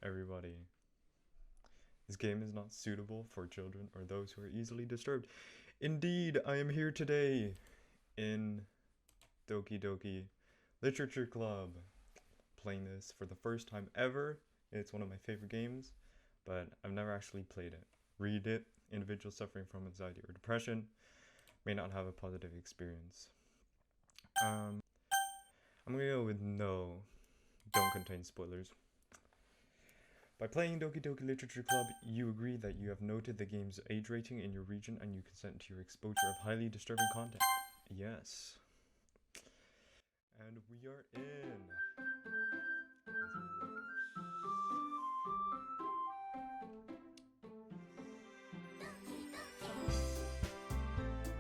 Everybody. This game is not suitable for children or those who are easily disturbed. Indeed, I am here today in Doki Doki Literature Club, playing this for the first time ever. It's one of my favorite games, but I've never actually played it. Read it. Individuals suffering from anxiety or depression may not have a positive experience. I'm gonna go with no. Don't contain spoilers. By playing Doki Doki Literature Club, you agree that you have noted the game's age rating in your region and you consent to your exposure of highly disturbing content. Yes. And we are in.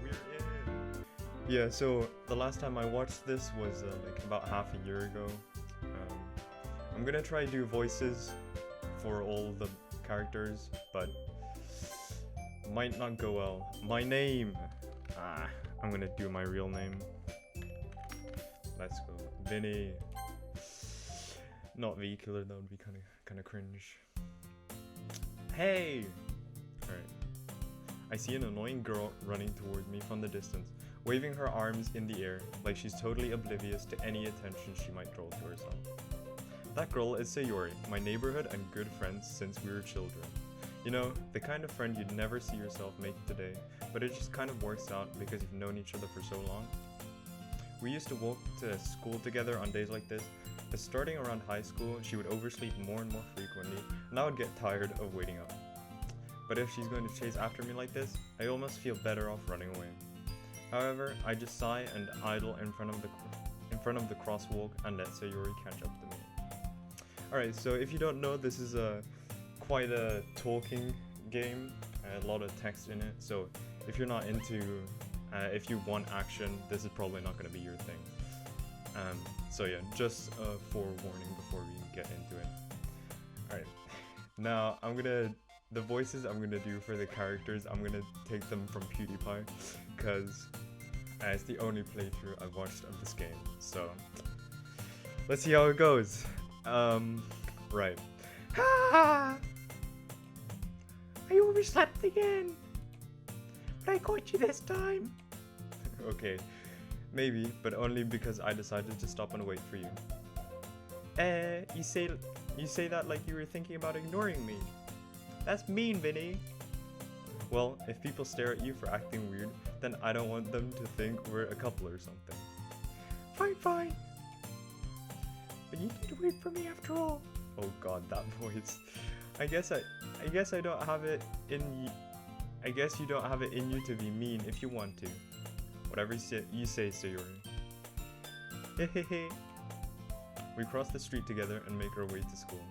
We're in. Yeah, so the last time I watched this was like about half a year ago. I'm gonna try to do voices for all the characters, but might not go well. My name. I'm gonna do my real name. Let's go, Vinny. Not V-Killer. That would be kind of cringe. Hey. All right. I see an annoying girl running towards me from the distance, waving her arms in the air like she's totally oblivious to any attention she might draw to herself. That girl is Sayori, my neighborhood and good friend since we were children. You know, the kind of friend you'd never see yourself make today, but it just kind of works out because you've known each other for so long. We used to walk to school together on days like this, but starting around high school, she would oversleep more and more frequently, and I would get tired of waiting up. But if she's going to chase after me like this, I almost feel better off running away. However, I just sigh and idle in front of the crosswalk and let Sayori catch up to me. Alright, so if you don't know, this is quite a talking game, a lot of text in it, so if you're not into, if you want action, this is probably not going to be your thing. So yeah, just a forewarning before we get into it. Alright, now the voices I'm gonna do for the characters, I'm gonna take them from PewDiePie, because it's the only playthrough I've watched of this game, so let's see how it goes. Right. I overslept again, but I caught you this time. Okay, maybe, but only because I decided to stop and wait for you. You say that like you were thinking about ignoring me. That's mean, Vinny. Well, if people stare at you for acting weird, then I don't want them to think we're a couple or something. Fine. But you need to wait for me after all. Oh god, that voice. I guess I don't have it in I guess you don't have it in you to be mean if you want to. Whatever you say, Sayori. Hehehe. We cross the street together and make our way to school.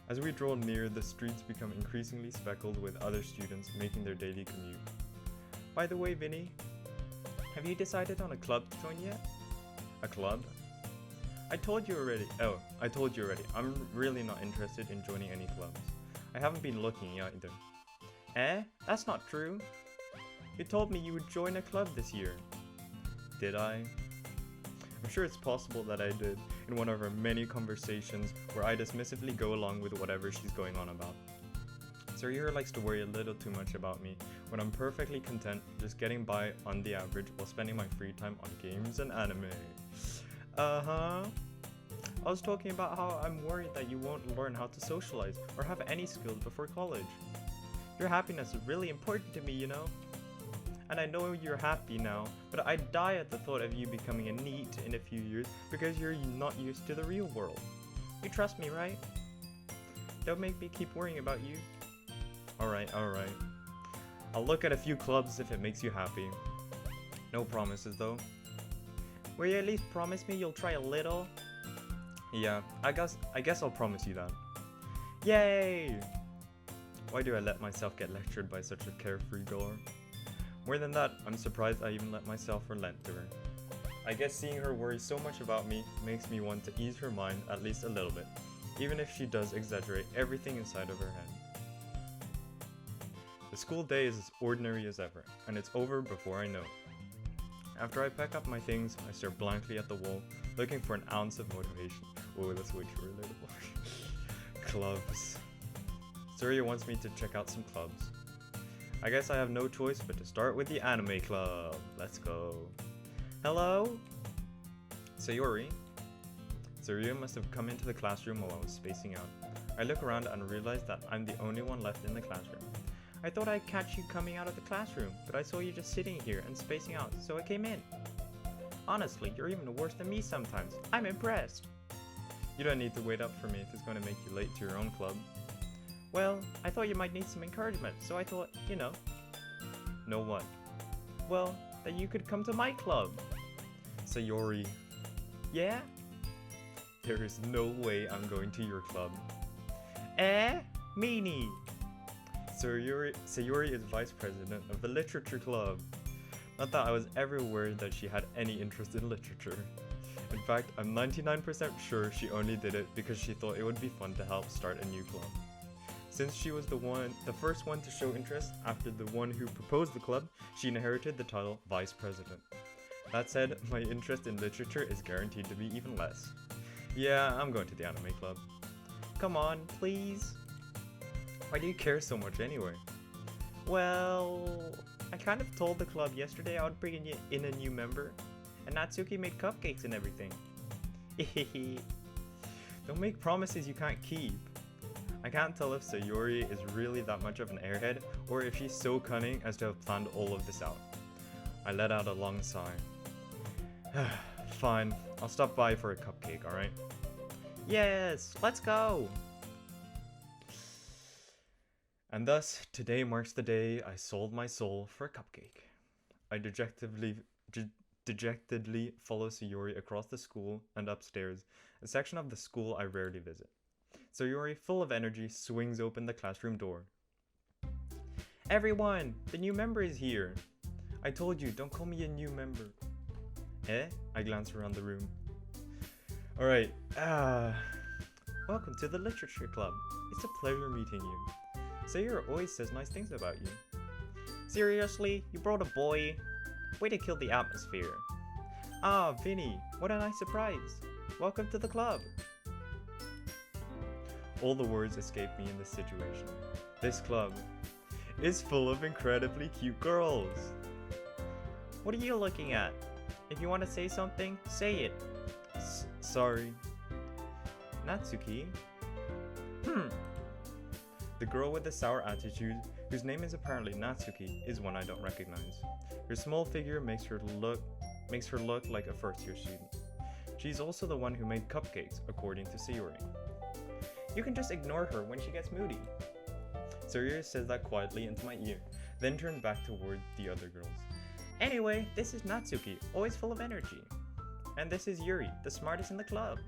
As we draw near, the streets become increasingly speckled with other students making their daily commute. By the way, Vinny, have you decided on a club to join yet? A club? I told you already. I'm really not interested in joining any clubs. I haven't been looking either. That's not true. You told me you would join a club this year. Did I? I'm sure it's possible that I did in one of our many conversations where I dismissively go along with whatever she's going on about. Sayori likes to worry a little too much about me when I'm perfectly content just getting by on the average while spending my free time on games and anime. I was talking about how I'm worried that you won't learn how to socialize or have any skills before college. Your happiness is really important to me, you know? And I know you're happy now, but I die at the thought of you becoming a NEET in a few years because you're not used to the real world. You trust me, right? Don't make me keep worrying about you. Alright. I'll look at a few clubs if it makes you happy. No promises though. Will you at least promise me you'll try a little? Yeah, I guess I'll promise you that. Yay! Why do I let myself get lectured by such a carefree girl? More than that, I'm surprised I even let myself relent to her. I guess seeing her worry so much about me makes me want to ease her mind at least a little bit, even if she does exaggerate everything inside of her head. The school day is as ordinary as ever, and it's over before I know it. After I pack up my things, I stare blankly at the wall, looking for an ounce of motivation. Oh, that's way too relatable. clubs. Surya wants me to check out some clubs. I guess I have no choice but to start with the anime club. Let's go. Hello? Sayori? Surya must have come into the classroom while I was spacing out. I look around and realize that I'm the only one left in the classroom. I thought I'd catch you coming out of the classroom, but I saw you just sitting here and spacing out, so I came in. Honestly, you're even worse than me sometimes. I'm impressed. You don't need to wait up for me if it's going to make you late to your own club. Well, I thought you might need some encouragement, so I thought, you know. Know what? Well, that you could come to my club. Sayori. Yeah? There is no way I'm going to your club. Meanie. Sayori is vice president of the literature club. Not that I was ever worried that she had any interest in literature. In fact, I'm 99% sure she only did it because she thought it would be fun to help start a new club. Since she was the first one to show interest after the one who proposed the club, she inherited the title vice president. That said, my interest in literature is guaranteed to be even less. Yeah, I'm going to the anime club. Come on, please. Why do you care so much anyway? Well, I kind of told the club yesterday I would bring in a new member, and Natsuki made cupcakes and everything. Don't make promises you can't keep. I can't tell if Sayori is really that much of an airhead, or if she's so cunning as to have planned all of this out. I let out a long sigh. Fine, I'll stop by for a cupcake, alright? Yes, let's go! And thus, today marks the day I sold my soul for a cupcake. I dejectedly follow Sayori across the school and upstairs, a section of the school I rarely visit. Sayori, full of energy, swings open the classroom door. Everyone, the new member is here. I told you, don't call me a new member. I glance around the room. Alright, welcome to the literature club. It's a pleasure meeting you. Sayori always says nice things about you. Seriously? You brought a boy? Way to kill the atmosphere. Ah, Vinny, what a nice surprise. Welcome to the club. All the words escape me in this situation. This club is full of incredibly cute girls. What are you looking at? If you want to say something, say it. Sorry. Natsuki? The girl with the sour attitude, whose name is apparently Natsuki, is one I don't recognize. Her small figure makes her look like a first-year student. She's also the one who made cupcakes, according to Sayori. You can just ignore her when she gets moody. Sayori says that quietly into my ear, then turns back toward the other girls. Anyway, this is Natsuki, always full of energy. And this is Yuri, the smartest in the club.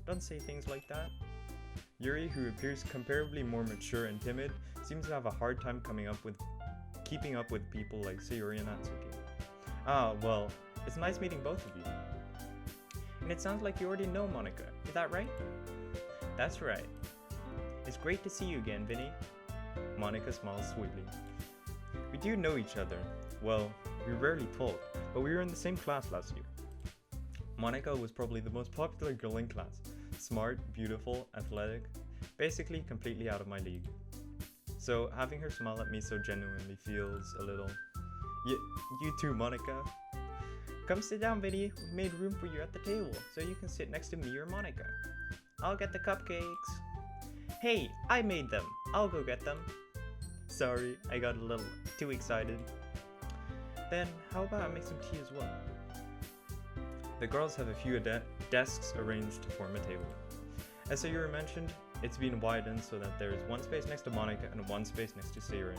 Don't say things like that. Yuri, who appears comparably more mature and timid, seems to have a hard time keeping up with people like Sayori and Natsuki. Ah, well, it's nice meeting both of you. And it sounds like you already know Monika, is that right? That's right. It's great to see you again, Vinny. Monika smiles sweetly. We do know each other. Well, we rarely talk, but we were in the same class last year. Monika was probably the most popular girl in class. Smart, beautiful, athletic, basically completely out of my league. So having her smile at me so genuinely feels a little... You too, Monika. Come sit down, Vinny. We made room for you at the table, so you can sit next to me or Monika. I'll get the cupcakes. Hey, I made them. I'll go get them. Sorry, I got a little too excited. Then, how about I make some tea as well? The girls have a few desks arranged to form a table. As Sayori mentioned, it's been widened so that there is one space next to Monika and one space next to Sayori.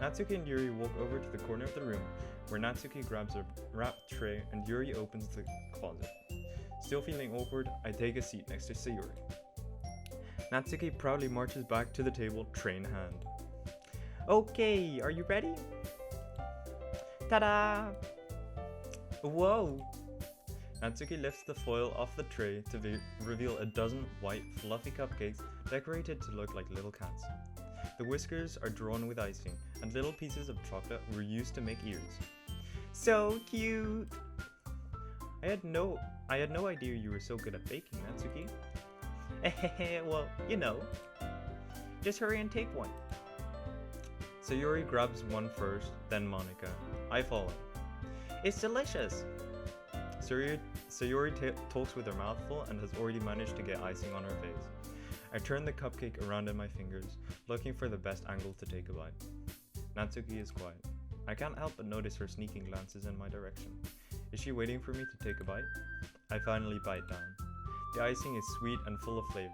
Natsuki and Yuri walk over to the corner of the room, where Natsuki grabs a wrapped tray and Yuri opens the closet. Still feeling awkward, I take a seat next to Sayori. Natsuki proudly marches back to the table, tray in hand. Okay, are you ready? Ta-da! Whoa! Natsuki lifts the foil off the tray to reveal a dozen white, fluffy cupcakes decorated to look like little cats. The whiskers are drawn with icing, and little pieces of chocolate were used to make ears. So cute! I had no idea you were so good at baking, Natsuki. Well, you know. Just hurry and take one. Sayori grabs one first, then Monica. I follow. It's delicious! Sayori talks with her mouth full and has already managed to get icing on her face. I turn the cupcake around in my fingers, looking for the best angle to take a bite. Natsuki is quiet. I can't help but notice her sneaking glances in my direction. Is she waiting for me to take a bite? I finally bite down. The icing is sweet and full of flavor.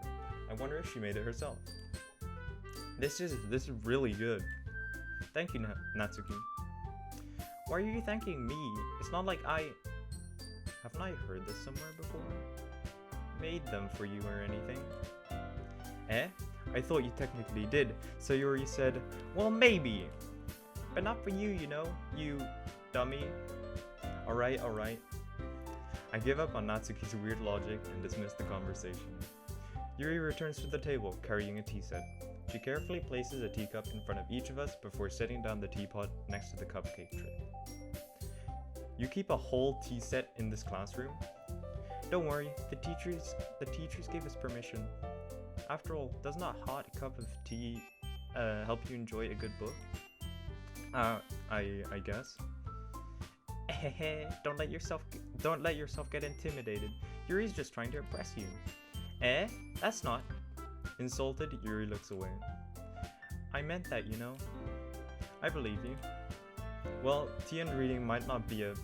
I wonder if she made it herself. This is really good. Thank you, Natsuki. Why are you thanking me? It's not like haven't I heard this somewhere before? Made them for you or anything? Eh? I thought you technically did. Sayori said, well, maybe. But not for you, you know, you dummy. Alright. I give up on Natsuki's weird logic and dismiss the conversation. Yuri returns to the table, carrying a tea set. She carefully places a teacup in front of each of us before setting down the teapot next to the cupcake tray. You keep a whole tea set in this classroom? Don't worry, the teachers gave us permission. After all, doesn't a hot cup of tea help you enjoy a good book? I guess. Don't let yourself get intimidated. Yuri's just trying to impress you. Eh? That's not. Insulted, Yuri looks away. I meant that, you know. I believe you. Well, tea and reading might not be a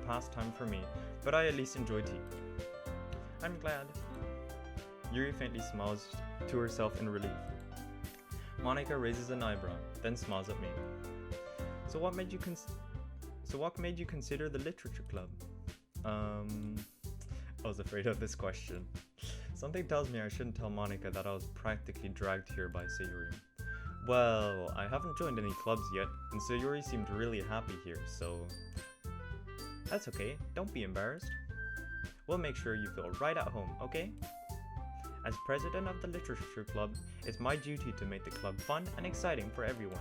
pastime for me, but I at least enjoy tea. I'm glad. Yuri faintly smiles to herself in relief. Monica raises an eyebrow, then smiles at me. So what made you consider the literature club? I was afraid of this question. Something tells me I shouldn't tell Monica that I was practically dragged here by Sayori. Well, I haven't joined any clubs yet, and Sayori seemed really happy here, so... That's okay, don't be embarrassed. We'll make sure you feel right at home, okay? As president of the literature club, it's my duty to make the club fun and exciting for everyone.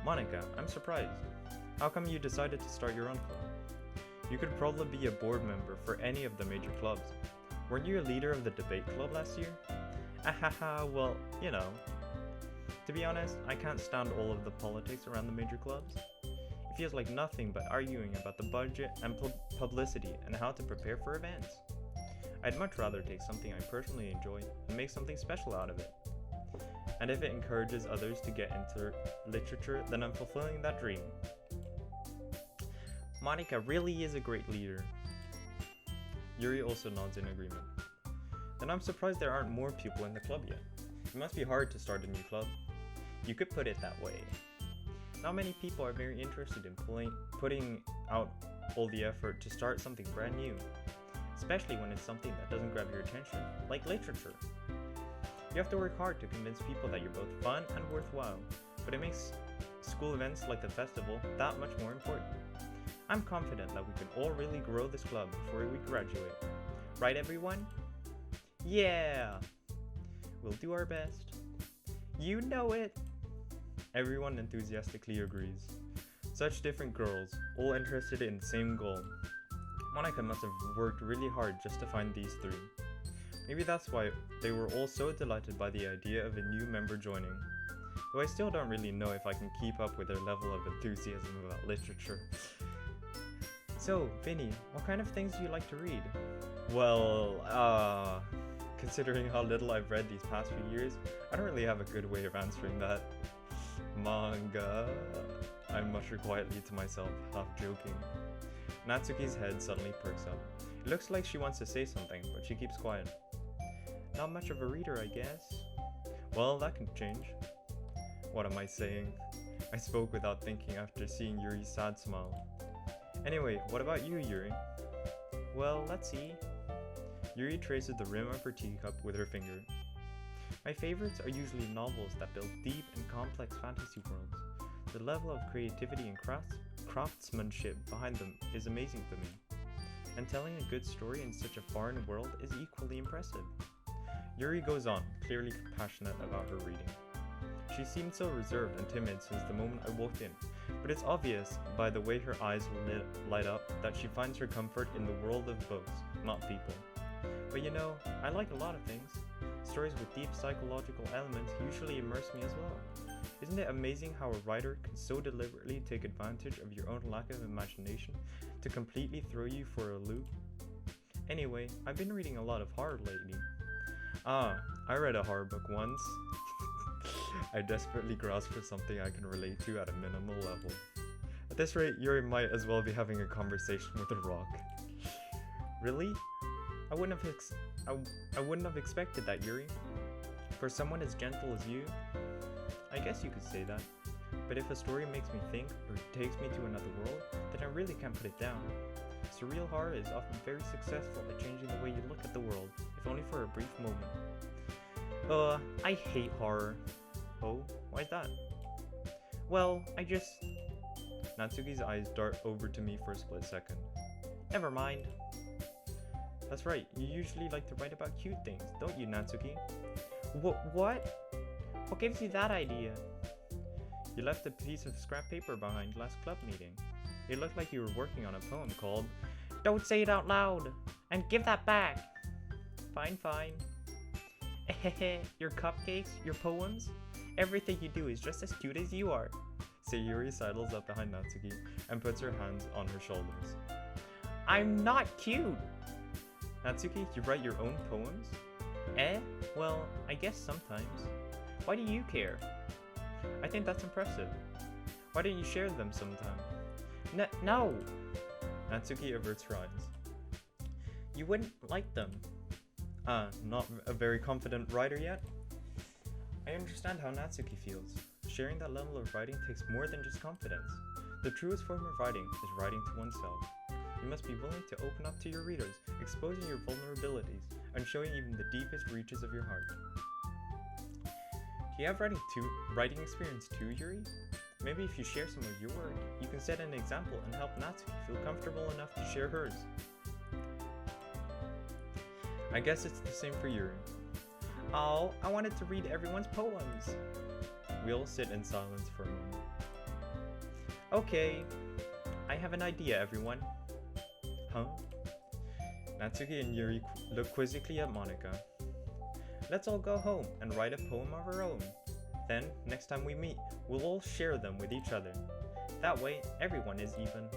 Monica, I'm surprised. How come you decided to start your own club? You could probably be a board member for any of the major clubs. Weren't you a leader of the debate club last year? Ahaha, well, you know. To be honest, I can't stand all of the politics around the major clubs. It feels like nothing but arguing about the budget and publicity and how to prepare for events. I'd much rather take something I personally enjoy and make something special out of it. And if it encourages others to get into literature, then I'm fulfilling that dream. Monica really is a great leader. Yuri also nods in agreement. Then I'm surprised there aren't more people in the club yet. It must be hard to start a new club. You could put it that way. Not many people are very interested in putting out all the effort to start something brand new, especially when it's something that doesn't grab your attention, like literature. You have to work hard to convince people that you're both fun and worthwhile, but it makes school events like the festival that much more important. I'm confident that we can all really grow this club before we graduate. Right, everyone? Yeah! We'll do our best. You know it! Everyone enthusiastically agrees. Such different girls, all interested in the same goal. Monica must have worked really hard just to find these three. Maybe that's why they were all so delighted by the idea of a new member joining. Though I still don't really know if I can keep up with their level of enthusiasm about literature. So, Vinny, what kind of things do you like to read? Well, considering how little I've read these past few years, I don't really have a good way of answering that. Manga, I mutter quietly to myself, half joking. Natsuki's head suddenly perks up. It looks like she wants to say something, but she keeps quiet. Not much of a reader, I guess. Well, that can change. What am I saying? I spoke without thinking after seeing Yuri's sad smile. Anyway, what about you, Yuri? Well, let's see. Yuri traces the rim of her teacup with her finger. My favorites are usually novels that build deep and complex fantasy worlds. The level of creativity and craftsmanship behind them is amazing to me. And telling a good story in such a foreign world is equally impressive. Yuri goes on, clearly passionate about her reading. She seemed so reserved and timid since the moment I walked in, but it's obvious by the way her eyes light up that she finds her comfort in the world of books, not people. But you know, I like a lot of things. stories with deep psychological elements usually immerse me as well. Isn't it amazing how a writer can so deliberately take advantage of your own lack of imagination to completely throw you for a loop? Anyway, I've been reading a lot of horror lately. I read a horror book once. I desperately grasp for something I can relate to at a minimal level. At this rate, Yuri might as well be having a conversation with a rock. Really? I wouldn't have expected that, Yuri. For someone as gentle as you, I guess you could say that. But if a story makes me think or takes me to another world, then I really can't put it down. Surreal horror is often very successful at changing the way you look at the world, if only for a brief moment. I hate horror. Oh, why's that? Well, Natsuki's eyes dart over to me for a split second. Never mind. That's right, you usually like to write about cute things, don't you, Natsuki? What? What gives you that idea? You left a piece of scrap paper behind last club meeting. It looked like you were working on a poem called "Don't Say It Out Loud!" and give that back! Fine. Your cupcakes, your poems, everything you do is just as cute as you are. Sayuri sidles up behind Natsuki and puts her hands on her shoulders. I'm not cute! Natsuki, you write your own poems? Well, I guess sometimes. Why do you care? I think that's impressive. Why don't you share them sometime? No! Natsuki averts her eyes. You wouldn't like them. Not a very confident writer yet? I understand how Natsuki feels. Sharing that level of writing takes more than just confidence. The truest form of writing is writing to oneself. You must be willing to open up to your readers, exposing your vulnerabilities, and showing even the deepest reaches of your heart. Do you have writing experience too, Yuri? Maybe if you share some of your work, you can set an example and help Natsuki feel comfortable enough to share hers. I guess it's the same for Yuri. Oh, I wanted to read everyone's poems. We all sit in silence for a moment. Okay, I have an idea, everyone. Huh? Natsuki and Yuri look quizzically at Monika. Let's all go home and write a poem of our own. Then, next time we meet, we'll all share them with each other. That way, everyone is even.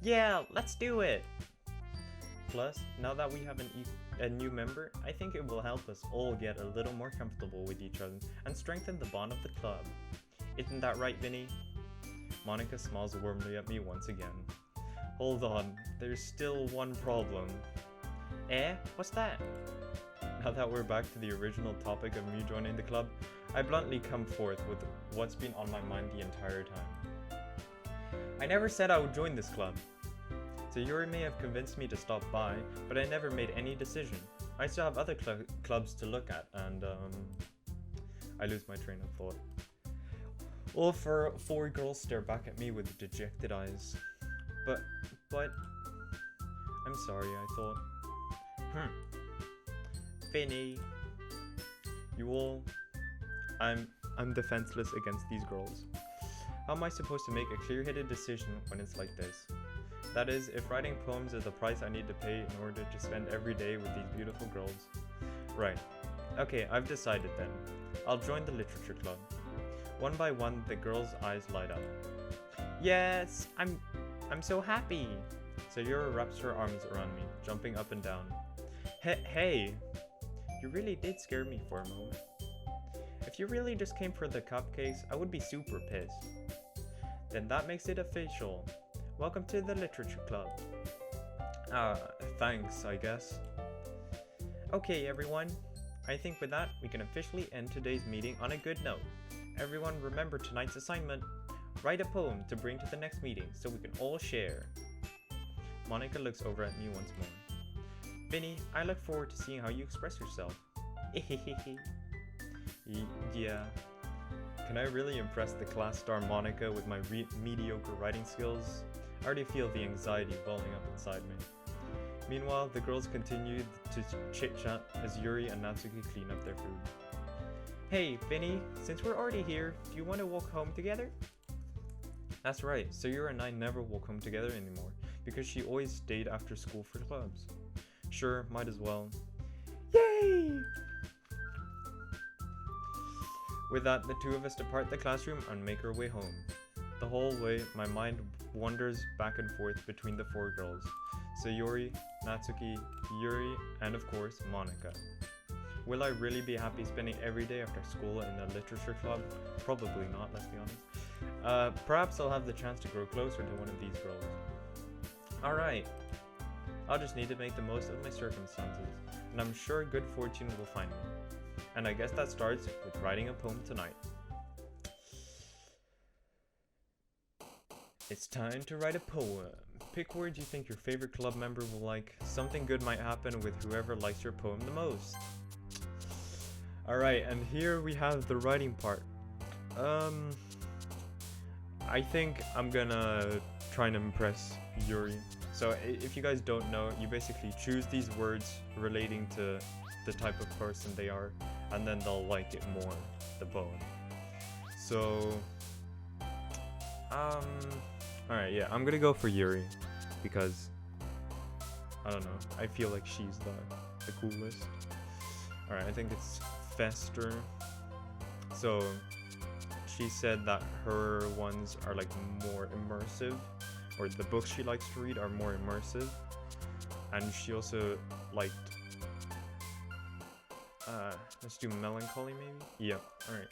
Yeah, let's do it! Plus, now that we have a new member, I think it will help us all get a little more comfortable with each other and strengthen the bond of the club. Isn't that right, Vinny? Monika smiles warmly at me once again. Hold on, there's still one problem. What's that? Now that we're back to the original topic of me joining the club, I bluntly come forth with what's been on my mind the entire time. I never said I would join this club. So Yuri may have convinced me to stop by, but I never made any decision. I still have other clubs to look at, and I lose my train of thought. All four girls stare back at me with dejected eyes. But, I'm sorry, I thought. Finny. You all, I'm defenseless against these girls. How am I supposed to make a clear-headed decision when it's like this? That is, if writing poems is the price I need to pay in order to spend every day with these beautiful girls. Right. Okay, I've decided then. I'll join the literature club. One by one, the girls' eyes light up. Yes, I'm so happy. Sayura wraps her arms around me, jumping up and down. Hey, you really did scare me for a moment. If you really just came for the cupcakes, I would be super pissed. Then that makes it official. Welcome to the literature club. Thanks, I guess. Okay, everyone. I think with that, we can officially end today's meeting on a good note. Everyone remember tonight's assignment. Write a poem to bring to the next meeting so we can all share. Monika looks over at me once more. Vinny, I look forward to seeing how you express yourself. Yeah. Can I really impress the class star Monika with my mediocre writing skills? I already feel the anxiety welling up inside me. Meanwhile, the girls continue to chit-chat as Yuri and Natsuki clean up their food. Hey, Vinny, since we're already here, do you want to walk home together? That's right, Sayura and I never walk home together anymore, because she always stayed after school for clubs. Sure, might as well. Yay! With that, the two of us depart the classroom and make our way home. The whole way, my mind wanders back and forth between the four girls. Sayori, Natsuki, Yuri, and of course, Monika. Will I really be happy spending every day after school in a literature club? Probably not, let's be honest. Perhaps I'll have the chance to grow closer to one of these girls. Alright, I'll just need to make the most of my circumstances, and I'm sure good fortune will find me. And I guess that starts with writing a poem tonight. It's time to write a poem. Pick words you think your favorite club member will like. Something good might happen with whoever likes your poem the most. Alright, and here we have the writing part. I think I'm gonna try and impress Yuri. So if you guys don't know, you basically choose these words relating to the type of person they are, and then they'll like it more, the poem. So, alright, yeah, I'm gonna go for Yuri, because, I don't know, I feel like she's the coolest. Alright, I think it's Fester. So, she said that her ones are like more immersive, or the books she likes to read are more immersive, and she also liked, let's do melancholy maybe? Yep, alright.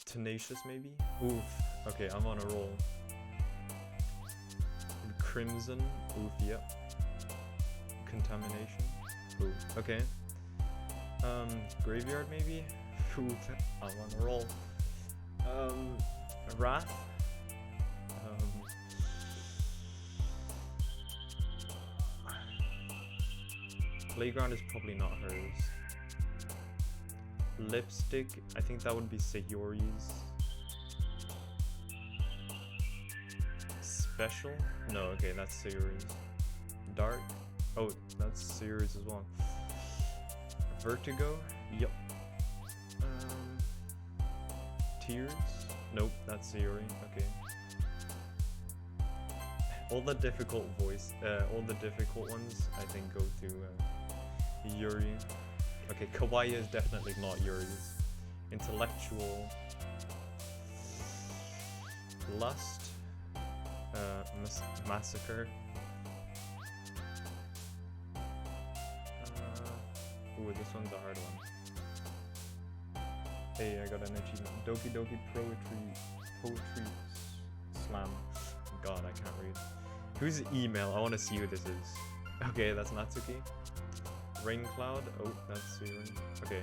Tenacious maybe? Oof, okay, I'm on a roll. Crimson, oof, yep. Contamination, oof, okay. Graveyard maybe? Oof, I'm on a roll. Wrath? Playground is probably not hers. Lipstick, I think that would be Sayori's. Special? No, okay, that's Sayori's. Dark? Oh, that's Sayori's as well. Vertigo? Yup. Tears? Nope, that's Sayori. Okay. All the difficult ones, I think, go to Yuri. Okay, Kawaii is definitely not Yuri's. Intellectual. Lust. Massacre. Ooh, this one's a hard one. Hey, I got an achievement. Doki Doki Poetry Slam. God, I can't read. Whose email? I want to see who this is. Okay, that's Natsuki. Rain Cloud. Oh, that's Siren. Okay.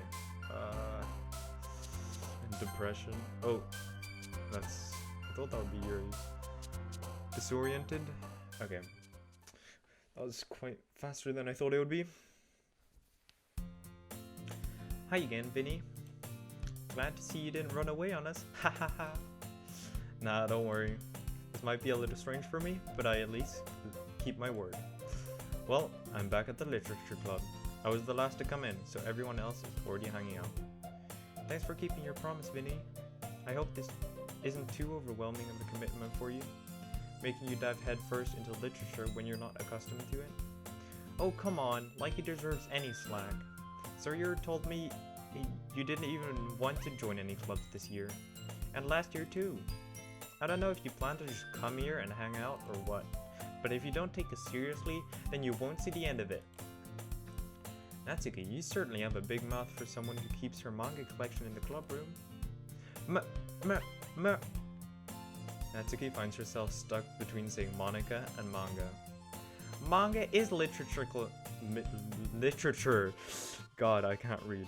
Depression. Oh, that's. I thought that would be Yuri's. Disoriented. Okay. That was quite faster than I thought it would be. Hi again, Vinny. Glad to see you didn't run away on us. Ha ha ha. Nah, don't worry. This might be a little strange for me, but I at least keep my word. Well, I'm back at the literature club. I was the last to come in, so everyone else is already hanging out. Thanks for keeping your promise, Vinny. I hope this isn't too overwhelming of a commitment for you, making you dive headfirst into literature when you're not accustomed to it. Oh, come on, like he deserves any slack. Sawyer told me you didn't even want to join any clubs this year, and last year too. I don't know if you plan to just come here and hang out or what, but if you don't take it seriously, then you won't see the end of it. Natsuki, you certainly have a big mouth for someone who keeps her manga collection in the club room. Natsuki finds herself stuck between saying Monika and manga. Manga is literature. Literature. God, I can't read.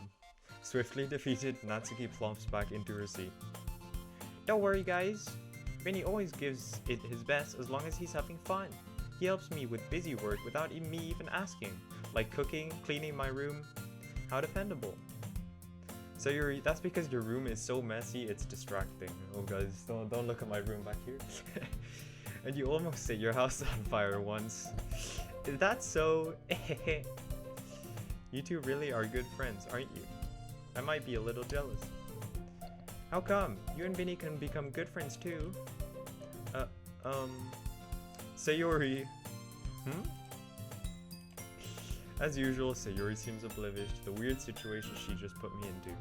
Swiftly defeated, Natsuki plops back into her seat. Don't worry, guys. Vinny always gives it his best as long as he's having fun. He helps me with busy work without me even asking, like cooking, cleaning my room. How dependable. So that's because your room is so messy, it's distracting. Oh guys, don't look at my room back here. And you almost set your house on fire once. Is that so? You two really are good friends, aren't you? I might be a little jealous. How come? You and Vinny can become good friends too. Sayori. As usual, Sayuri seems oblivious to the weird situation she just put me into.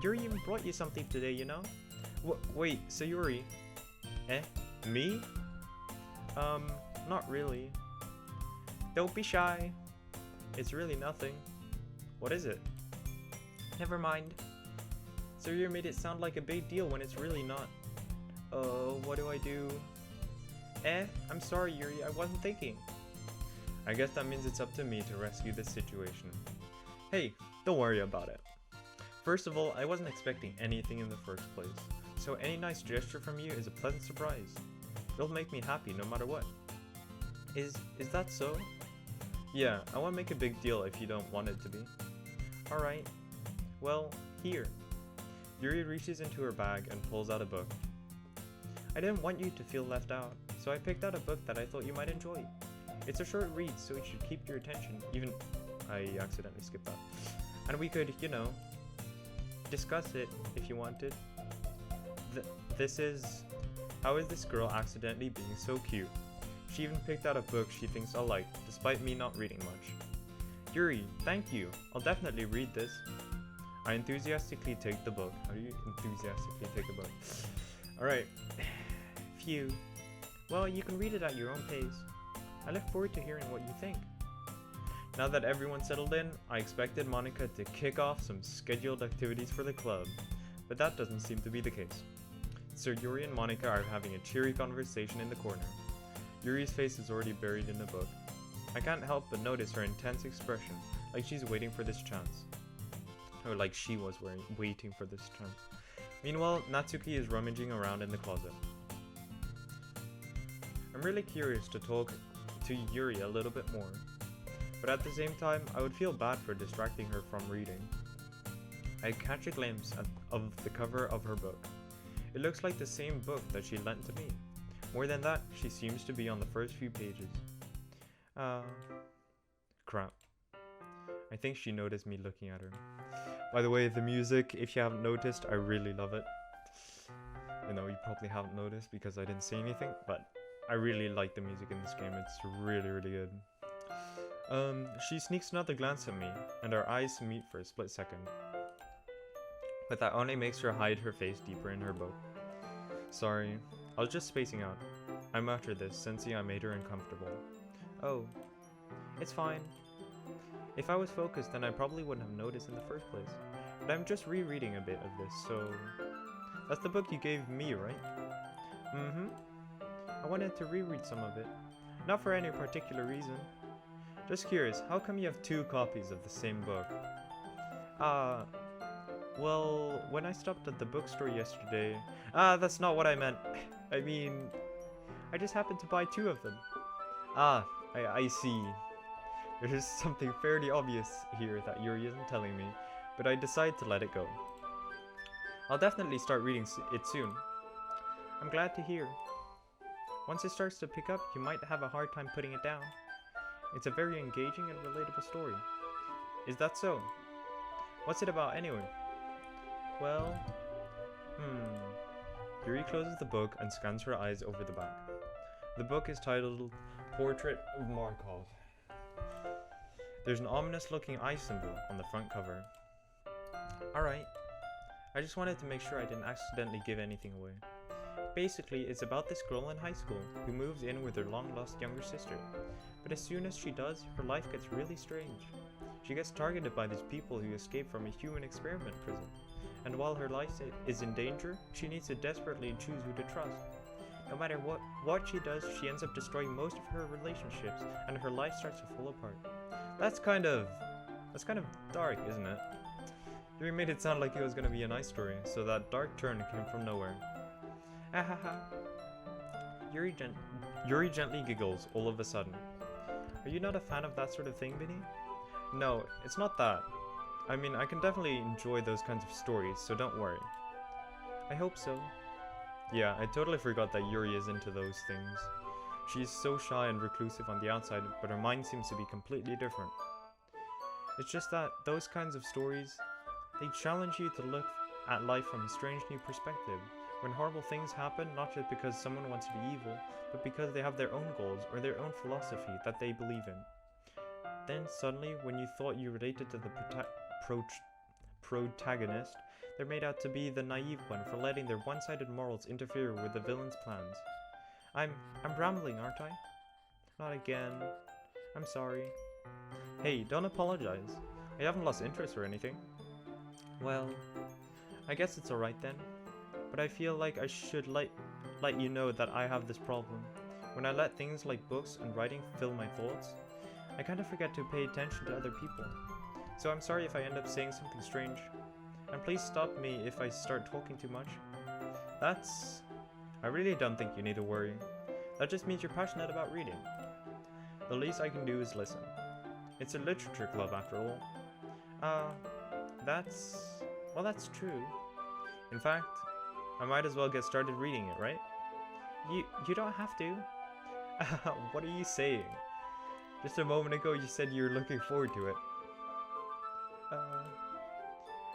Yuri even brought you something today, you know? Wait, Sayuri. Eh? Me? Not really. Don't be shy. It's really nothing. What is it? Never mind. Sayuri made it sound like a big deal when it's really not. Oh, what do I do? I'm sorry, Yuri, I wasn't thinking. I guess that means it's up to me to rescue this situation. Hey, don't worry about it. First of all, I wasn't expecting anything in the first place, so any nice gesture from you is a pleasant surprise. It'll make me happy no matter what. Is that so? Yeah, I won't make a big deal if you don't want it to be. Alright. Well, here. Yuri reaches into her bag and pulls out a book. I didn't want you to feel left out, so I picked out a book that I thought you might enjoy. It's a short read, so it should keep your attention, even... I accidentally skipped that. And we could, you know, discuss it if you wanted. This is... How is this girl accidentally being so cute? She even picked out a book she thinks I'll like, despite me not reading much. Yuri, thank you. I'll definitely read this. I enthusiastically take the book. How do you enthusiastically take a book? Alright. Phew. Well, you can read it at your own pace. I look forward to hearing what you think. Now that everyone's settled in, I expected Monica to kick off some scheduled activities for the club, but that doesn't seem to be the case. So Yuri and Monica are having a cheery conversation in the corner. Yuri's face is already buried in the book. I can't help but notice her intense expression, like she's waiting for this chance. Or like she was waiting for this chance. Meanwhile, Natsuki is rummaging around in the closet. I'm really curious to talk to Yuri a little bit more, but at the same time, I would feel bad for distracting her from reading. I catch a glimpse of the cover of her book. It looks like the same book that she lent to me. More than that, she seems to be on the first few pages. Crap. I think she noticed me looking at her. By the way, the music, if you haven't noticed, I really love it. You know, you probably haven't noticed because I didn't say anything, but I really like the music in this game. It's really, really good. She sneaks another glance at me, and our eyes meet for a split second. But that only makes her hide her face deeper in her book. Sorry, I was just spacing out. I'm after this, sensing I made her uncomfortable. Oh, it's fine. If I was focused, then I probably wouldn't have noticed in the first place. But I'm just rereading a bit of this, so... That's the book you gave me, right? Mm-hmm. I wanted to reread some of it. Not for any particular reason. Just curious, how come you have 2 copies of the same book? Well, when I stopped at the bookstore yesterday... that's not what I meant. I mean... I just happened to buy 2 of them. I see. There's something fairly obvious here that Yuri isn't telling me, but I decide to let it go. I'll definitely start reading it soon. I'm glad to hear. Once it starts to pick up, you might have a hard time putting it down. It's a very engaging and relatable story. Is that so? What's it about anyway? Well... Yuri closes the book and scans her eyes over the back. The book is titled Portrait of Markov. There's an ominous-looking eye symbol on the front cover. Alright. I just wanted to make sure I didn't accidentally give anything away. Basically, it's about this girl in high school who moves in with her long-lost younger sister. But as soon as she does, her life gets really strange. She gets targeted by these people who escaped from a human experiment prison. And while her life is in danger, she needs to desperately choose who to trust. No matter what she does, she ends up destroying most of her relationships, and her life starts to fall apart. That's kind of dark, isn't it? You made it sound like it was gonna be a nice story, so that dark turn came from nowhere. Ahaha. Yuri gently giggles all of a sudden. Are you not a fan of that sort of thing, Vinny? No, it's not that. I mean, I can definitely enjoy those kinds of stories, so don't worry. I hope so. Yeah, I totally forgot that Yuri is into those things. She's so shy and reclusive on the outside, but her mind seems to be completely different. It's just that those kinds of stories, they challenge you to look at life from a strange new perspective, when horrible things happen not just because someone wants to be evil, but because they have their own goals or their own philosophy that they believe in. Then suddenly, when you thought you related to the protagonist, they're made out to be the naive one for letting their one-sided morals interfere with the villain's plans. I'm rambling, aren't I? Not again. I'm sorry. Hey, don't apologize. I haven't lost interest or anything. Well, I guess it's alright then. But I feel like I should let you know that I have this problem. When I let things like books and writing fill my thoughts, I kind of forget to pay attention to other people. So I'm sorry if I end up saying something strange. And please stop me if I start talking too much. I really don't think you need to worry. That just means you're passionate about reading. The least I can do is listen. It's a literature club after all. That's true. In fact, I might as well get started reading it, right? You don't have to. What are you saying? Just a moment ago you said you were looking forward to it.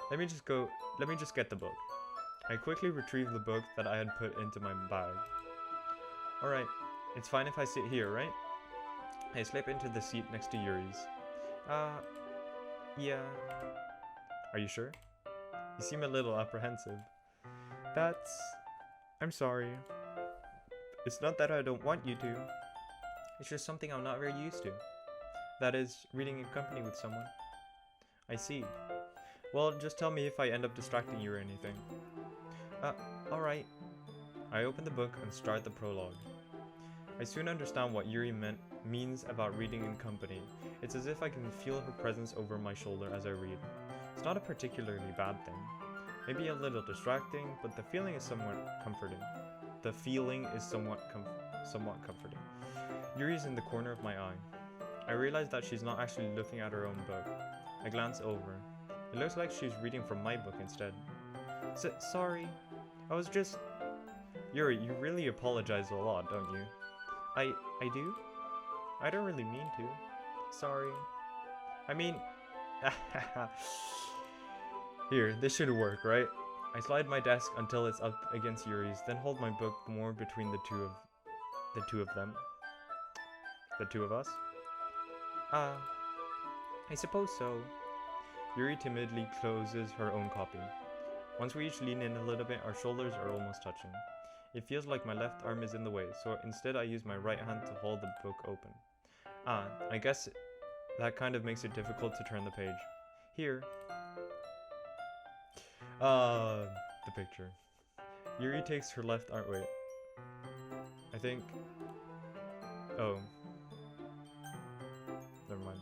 Let me just get the book. I quickly retrieved the book that I had put into my bag. Alright, it's fine if I sit here, right? I slip into the seat next to Yuri's. Yeah. Are you sure? You seem a little apprehensive. I'm sorry. It's not that I don't want you to. It's just something I'm not very used to. That is, reading in company with someone. I see. Well, just tell me if I end up distracting you or anything. Alright. I open the book and start the prologue. I soon understand what Yuri means about reading in company. It's as if I can feel her presence over my shoulder as I read. It's not a particularly bad thing. Maybe a little distracting, but the feeling is somewhat comforting. Somewhat comforting. Yuri's in the corner of my eye. I realize that she's not actually looking at her own book. I glance over. It looks like she's reading from my book instead. Sorry. I was just... Yuri, you really apologize a lot, don't you? I do? I don't really mean to. Sorry. I mean... Here, this should work, right? I slide my desk until it's up against Yuri's, then hold my book more between the two of them. The two of us? I suppose so. Yuri timidly closes her own copy. Once we each lean in a little bit, our shoulders are almost touching. It feels like my left arm is in the way, so instead I use my right hand to hold the book open. I guess that kind of makes it difficult to turn the page. Here. The picture. Yuri takes her left arm. Wait. I think. Oh. Never mind.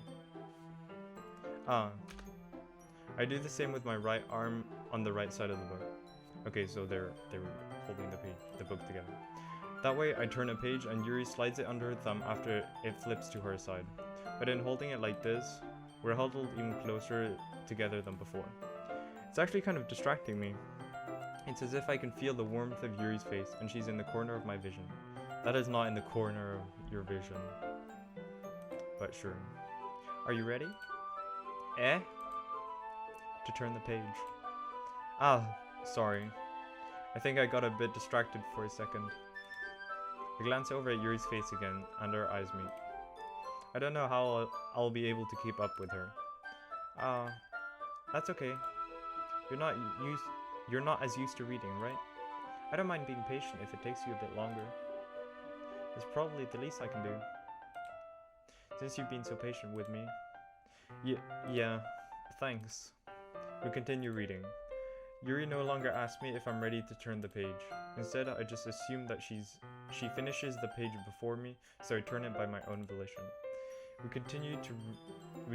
I do the same with my right arm on the right side of the book. Okay, so they're holding the book together. That way, I turn a page and Yuri slides it under her thumb after it flips to her side. But in holding it like this, we're huddled even closer together than before. It's actually kind of distracting me. It's as if I can feel the warmth of Yuri's face and she's in the corner of my vision. That is not in the corner of your vision. But sure. Are you ready? To turn the page. Sorry. I think I got a bit distracted for a second. I glance over at Yuri's face again, and our eyes meet. I don't know how I'll be able to keep up with her. That's okay. You're not as used to reading, right? I don't mind being patient if it takes you a bit longer. It's probably the least I can do. Since you've been so patient with me. Yeah, thanks. We continue reading. Yuri no longer asks me if I'm ready to turn the page. Instead, I just assume that she finishes the page before me, so I turn it by my own volition. We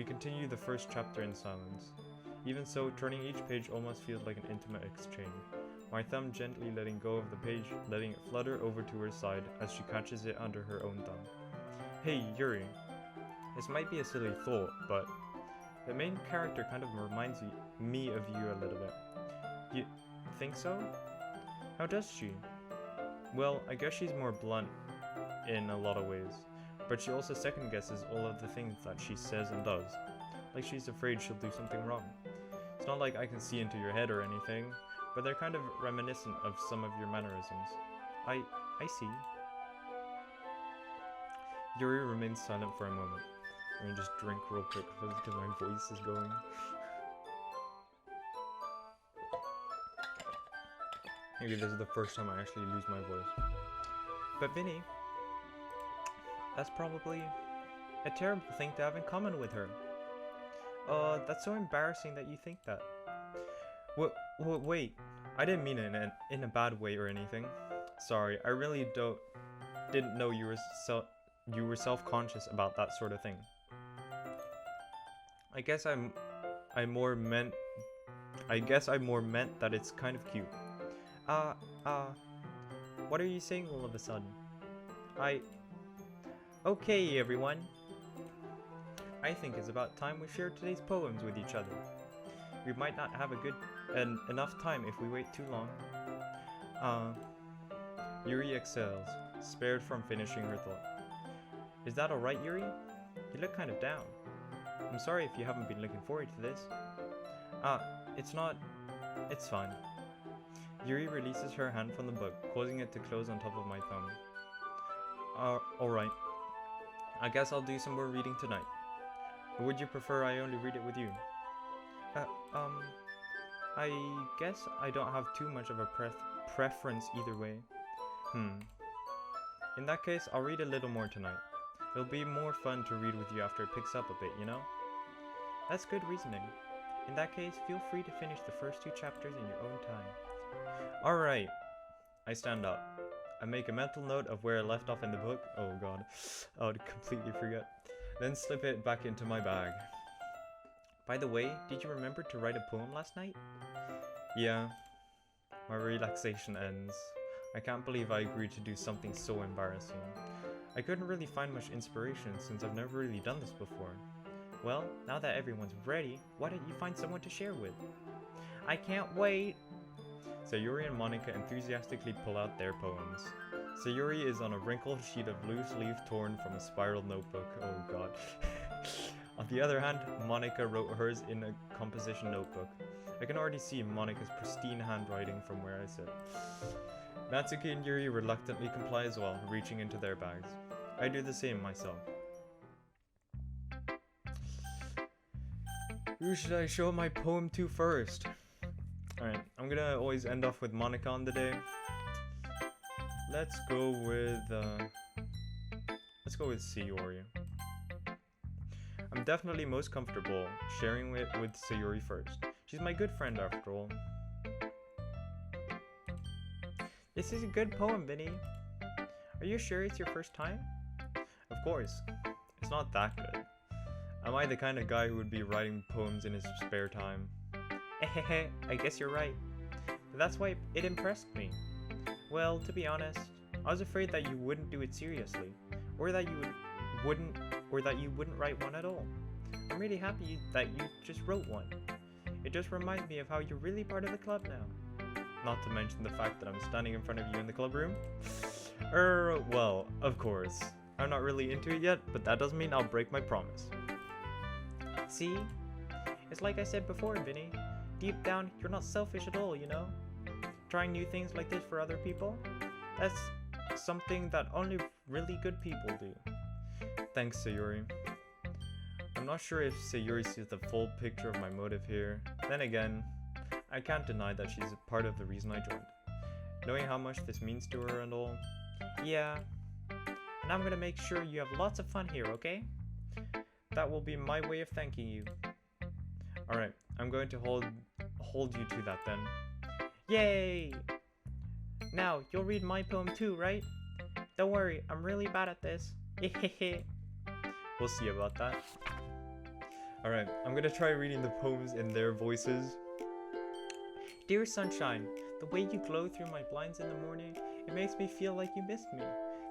continue the first chapter in silence. Even so, turning each page almost feels like an intimate exchange. My thumb gently letting go of the page, letting it flutter over to her side as she catches it under her own thumb. Hey, Yuri. This might be a silly thought, but the main character kind of reminds me of you a little bit. You think so? How does she? Well, I guess she's more blunt in a lot of ways, but she also second guesses all of the things that she says and does. Like she's afraid she'll do something wrong. It's not like I can see into your head or anything, but they're kind of reminiscent of some of your mannerisms. I see. Yuri remains silent for a moment. Let me just drink real quick because my voice is going. Maybe this is the first time I actually lose my voice. But Vinny, that's probably a terrible thing to have in common with her. That's so embarrassing that you think that. Wait, I didn't mean it in a bad way or anything. Sorry, I really didn't know you were self-conscious about that sort of thing. I guess I more meant that it's kind of cute. What are you saying all of a sudden? Okay, everyone. I think it's about time we share today's poems with each other. We might not have enough time if we wait too long. Yuri exhales, spared from finishing her thought. Is that alright, Yuri? You look kind of down. I'm sorry if you haven't been looking forward to this. It's fine. Yuri releases her hand from the book, causing it to close on top of my thumb. Alright. I guess I'll do some more reading tonight. Or would you prefer I only read it with you? I guess I don't have too much of a preference either way. In that case, I'll read a little more tonight. It'll be more fun to read with you after it picks up a bit, you know? That's good reasoning. In that case, feel free to finish the first 2 chapters in your own time. Alright. I stand up. I make a mental note of where I left off in the book. Oh god. I would completely forget. Then slip it back into my bag. By the way, did you remember to write a poem last night? Yeah. My relaxation ends. I can't believe I agreed to do something so embarrassing. I couldn't really find much inspiration since I've never really done this before. Well, now that everyone's ready, why don't you find someone to share with? I can't wait! Sayuri and Monika enthusiastically pull out their poems. Sayuri is on a wrinkled sheet of loose leaf torn from a spiral notebook. Oh god. On the other hand, Monika wrote hers in a composition notebook. I can already see Monika's pristine handwriting from where I sit. Natsuki and Yuri reluctantly comply as well, reaching into their bags. I do the same myself. Who should I show my poem to first? Alright, I'm gonna always end off with Monika on the day. Let's go with Sayuri. I'm definitely most comfortable sharing it with Sayuri first. She's my good friend after all. This is a good poem, Vinny. Are you sure it's your first time? Of course. It's not that good. Am I the kind of guy who would be writing poems in his spare time? I guess you're right. But that's why it impressed me. Well, to be honest, I was afraid that you wouldn't do it seriously, or that you wouldn't write one at all. I'm really happy that you just wrote one. It just reminds me of how you're really part of the club now. Not to mention the fact that I'm standing in front of you in the club room. Well, of course. I'm not really into it yet, but that doesn't mean I'll break my promise. See? It's like I said before, Vinny. Deep down, you're not selfish at all, you know? Trying new things like this for other people? That's something that only really good people do. Thanks, Sayuri. I'm not sure if Sayuri sees the full picture of my motive here. Then again, I can't deny that she's a part of the reason I joined. Knowing how much this means to her and all. Yeah. And I'm gonna make sure you have lots of fun here, okay? That will be my way of thanking you. Alright, I'm going to hold you to that then. Yay! Now, you'll read my poem too, right? Don't worry, I'm really bad at this. We'll see about that. Alright, I'm gonna try reading the poems in their voices. Dear sunshine, the way you glow through my blinds in the morning, it makes me feel like you missed me.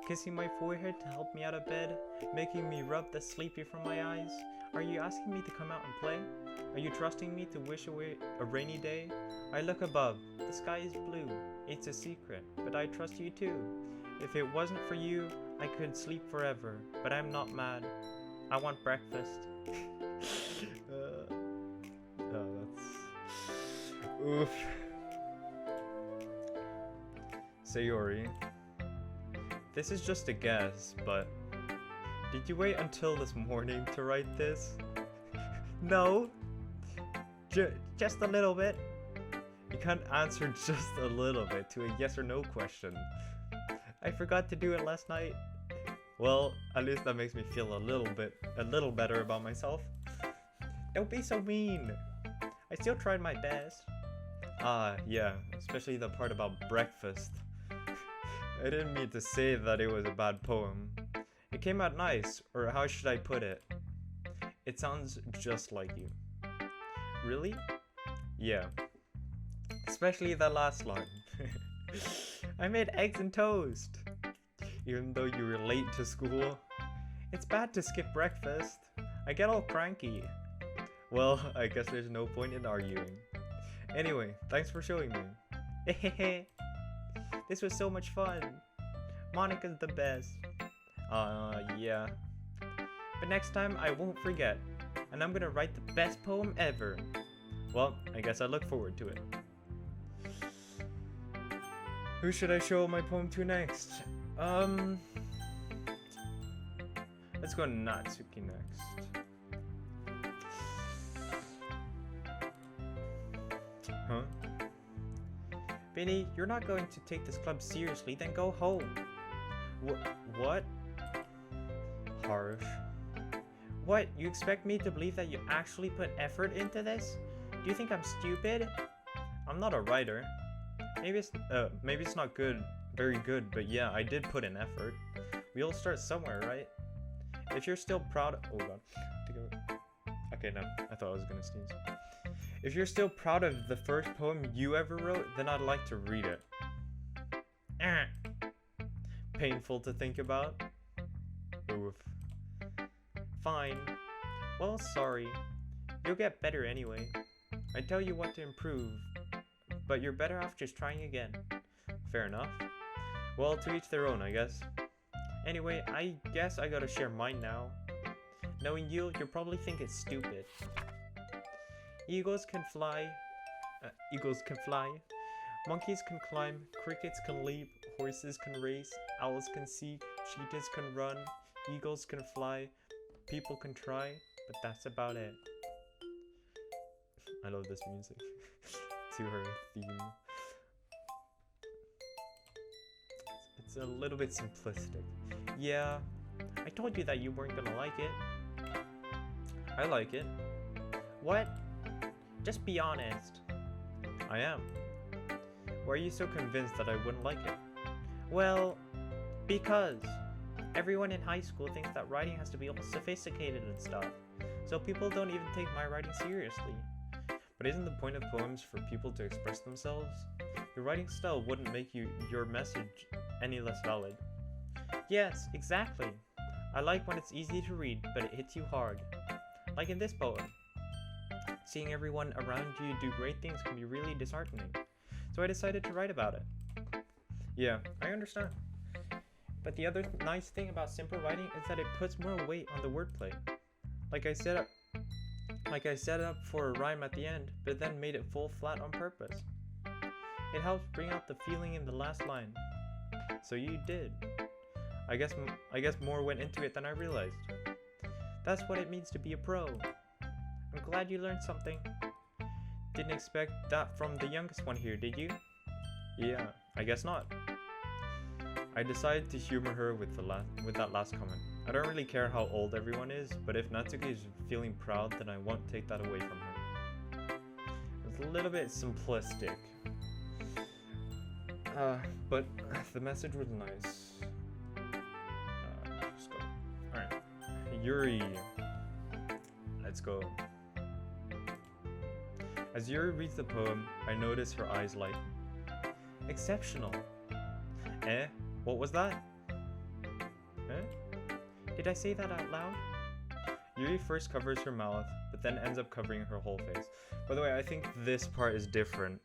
Kissing my forehead to help me out of bed, making me rub the sleepy from my eyes. Are you asking me to come out and play? Are you trusting me to wish away a rainy day? I look above, the sky is blue. It's a secret, but I trust you too. If it wasn't for you, I could sleep forever, but I'm not mad. I want breakfast. That's... Oof. Sayuri. This is just a guess, but did you wait until this morning to write this? No. Just a little bit. You can't answer just a little bit to a yes or no question. I forgot to do it last night. Well, at least that makes me feel a little better about myself. Don't be so mean. I still tried my best. Yeah, especially the part about breakfast. I didn't mean to say that it was a bad poem. It came out nice, or how should I put it? It sounds just like you. Really? Yeah. Especially the last line. I made eggs and toast. Even though you were late to school. It's bad to skip breakfast. I get all cranky. Well, I guess there's no point in arguing. Anyway, thanks for showing me. This was so much fun. Monica's the best. Yeah. But next time I won't forget. And I'm gonna write the best poem ever. Well, I guess I look forward to it. Who should I show my poem to next? Let's go Natsuki next. Huh? Benny, you're not going to take this club seriously, then go home. What? Harsh. What? You expect me to believe that you actually put effort into this? Do you think I'm stupid? I'm not a writer. Maybe it's not very good, but yeah, I did put in effort. We all start somewhere, right? If you're still proud oh god. Okay, no, I thought I was gonna sneeze. If you're still proud of the first poem you ever wrote, then I'd like to read it. Painful to think about. Oof. Fine. Well, sorry. You'll get better anyway. I tell you what to improve, but you're better off just trying again. Fair enough. Well, to each their own, I guess. Anyway, I guess I gotta share mine now. Knowing you'll probably think it's stupid. Eagles can fly. Monkeys can climb. Crickets can leap. Horses can race. Owls can see. Cheetahs can run. Eagles can fly. People can try. But that's about it. I love this music. To her theme. It's a little bit simplistic. Yeah, I told you that you weren't gonna like it. I like it. What? Just be honest. I am. Why are you so convinced that I wouldn't like it? Well, because everyone in high school thinks that writing has to be all sophisticated and stuff. So people don't even take my writing seriously. But isn't the point of poems for people to express themselves? Your writing style wouldn't make your message any less valid. Yes, exactly. I like when it's easy to read, but it hits you hard. Like in this poem. Seeing everyone around you do great things can be really disheartening. So I decided to write about it. Yeah, I understand. But the other nice thing about simple writing is that it puts more weight on the wordplay. Like I set up for a rhyme at the end, but then made it fall flat on purpose. It helps bring out the feeling in the last line. So you did. I guess more went into it than I realized. That's what it means to be a pro. I'm glad you learned something. Didn't expect that from the youngest one here, did you? Yeah, I guess not. I decided to humor her with that last comment. I don't really care how old everyone is, but if Natsuki is feeling proud, then I won't take that away from her. It's a little bit simplistic. But the message was nice. Just go. Alright. Yuri. Let's go. As Yuri reads the poem, I notice her eyes lighten. Exceptional. Eh? What was that? Eh? Did I say that out loud? Yuri first covers her mouth, but then ends up covering her whole face. By the way, I think this part is different.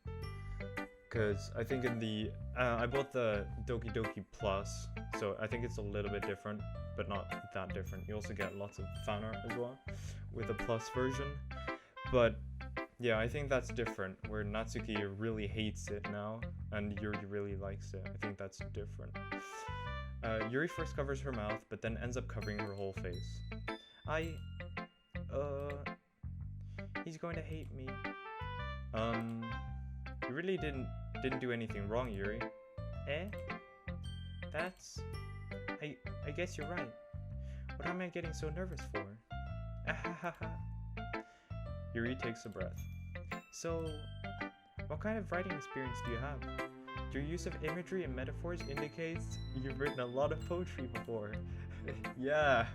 Because I think in the... I bought the Doki Doki Plus, so I think it's a little bit different, but not that different. You also get lots of fan art as well, with the Plus version. But yeah, I think that's different, where Natsuki really hates it now, and Yuri really likes it. I think that's different. Yuri first covers her mouth, but then ends up covering her whole face. He's going to hate me. You really didn't do anything wrong, Yuri. Eh? That's... I guess you're right. What am I getting so nervous for? Ahahaha. Yuri takes a breath. So, what kind of writing experience do you have? Your use of imagery and metaphors indicates you've written a lot of poetry before. Yeah,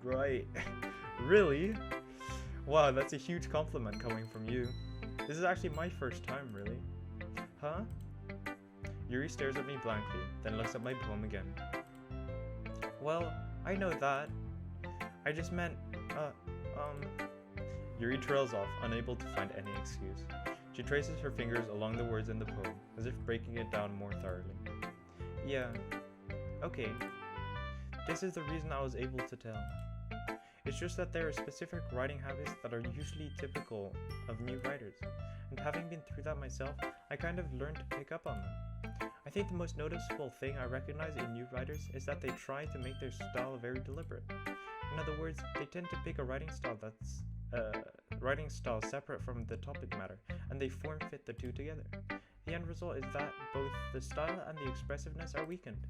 right. Really? Wow, that's a huge compliment coming from you. This is actually my first time, really. Huh? Yuri stares at me blankly, then looks at my poem again. Well, I know that. I just meant, Yuri trails off, unable to find any excuse. She traces her fingers along the words in the poem, as if breaking it down more thoroughly. Yeah. Okay. This is the reason I was able to tell. It's just that there are specific writing habits that are usually typical of new writers, and having been through that myself, I kind of learned to pick up on them. I think the most noticeable thing I recognize in new writers is that they try to make their style very deliberate. In other words, they tend to pick a writing style separate from the topic matter, and they form fit the two together. The end result is that both the style and the expressiveness are weakened.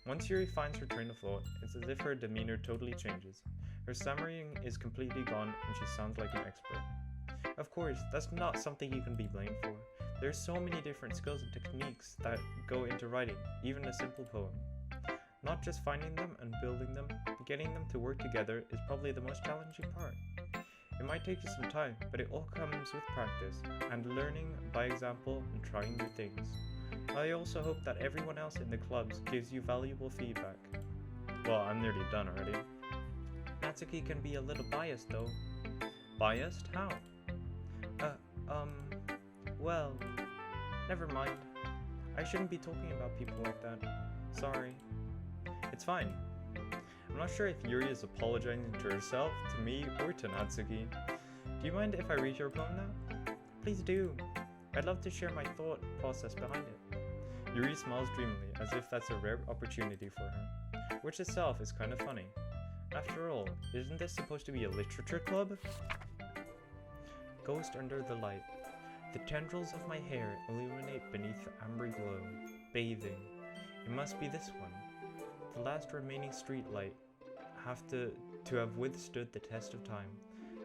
Once Yuri finds her train of thought, it's as if her demeanor totally changes. Her stammering is completely gone and she sounds like an expert. Of course, that's not something you can be blamed for. There's so many different skills and techniques that go into writing, even a simple poem. Not just finding them and building them, but getting them to work together is probably the most challenging part. It might take you some time, but it all comes with practice, and learning by example and trying new things. I also hope that everyone else in the clubs gives you valuable feedback. Well, I'm nearly done already. Natsuki can be a little biased though. Biased? How? Well, never mind. I shouldn't be talking about people like that. Sorry. It's fine. I'm not sure if Yuri is apologizing to herself, to me, or to Natsuki. Do you mind if I read your poem now? Please do. I'd love to share my thought process behind it. Yuri smiles dreamily, as if that's a rare opportunity for her, which itself is kind of funny. After all, isn't this supposed to be a literature club? Ghost under the light. The tendrils of my hair illuminate beneath the amber glow, bathing. It must be this one. The last remaining street light to have withstood the test of time.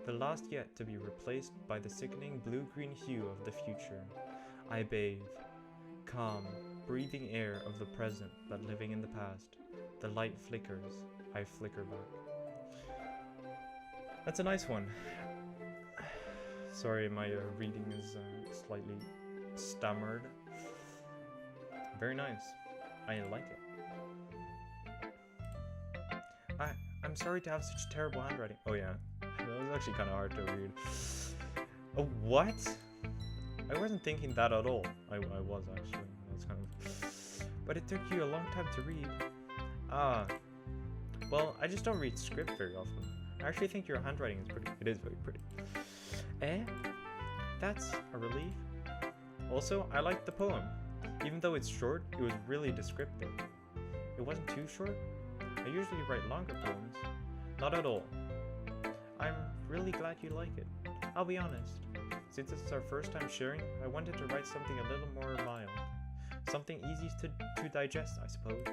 The last yet to be replaced by the sickening blue-green hue of the future. I bathe. Calm, breathing air of the present but living in the past. The light flickers. I flicker back. That's a nice one. Sorry, my reading is slightly stammered. Very nice. I like it. I'm sorry to have such terrible handwriting. Oh yeah, that was actually kind of hard to read. Oh, what? I wasn't thinking that at all. I was actually. That's kind of. But it took you a long time to read. Well, I just don't read script very often. I actually think your handwriting is pretty. It is very pretty. That's a relief. Also, I liked the poem. Even though it's short, it was really descriptive. It wasn't too short. I usually write longer poems. Not at all. I'm really glad you like it. I'll be honest. Since it's our first time sharing, I wanted to write something a little more mild. Something easy to digest, I suppose.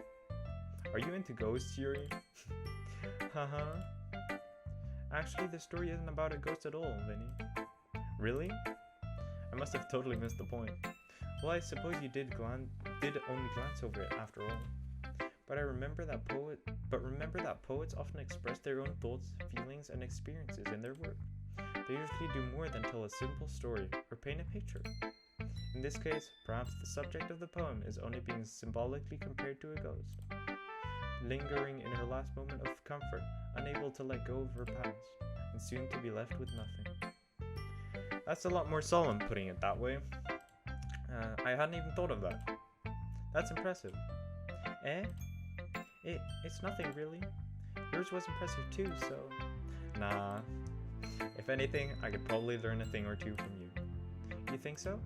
Are you into ghosts, Yuri? Haha. Actually, the story isn't about a ghost at all, Vinny. Really? I must have totally missed the point. Well, I suppose you did only glance over it after all. But remember that poets often express their own thoughts, feelings, and experiences in their work. They usually do more than tell a simple story or paint a picture. In this case, perhaps the subject of the poem is only being symbolically compared to a ghost, lingering in her last moment of comfort, unable to let go of her past, and soon to be left with nothing. That's a lot more solemn, putting it that way. I hadn't even thought of that. That's impressive. It's nothing really. Yours was impressive too, so... Nah. If anything, I could probably learn a thing or two from you. You think so?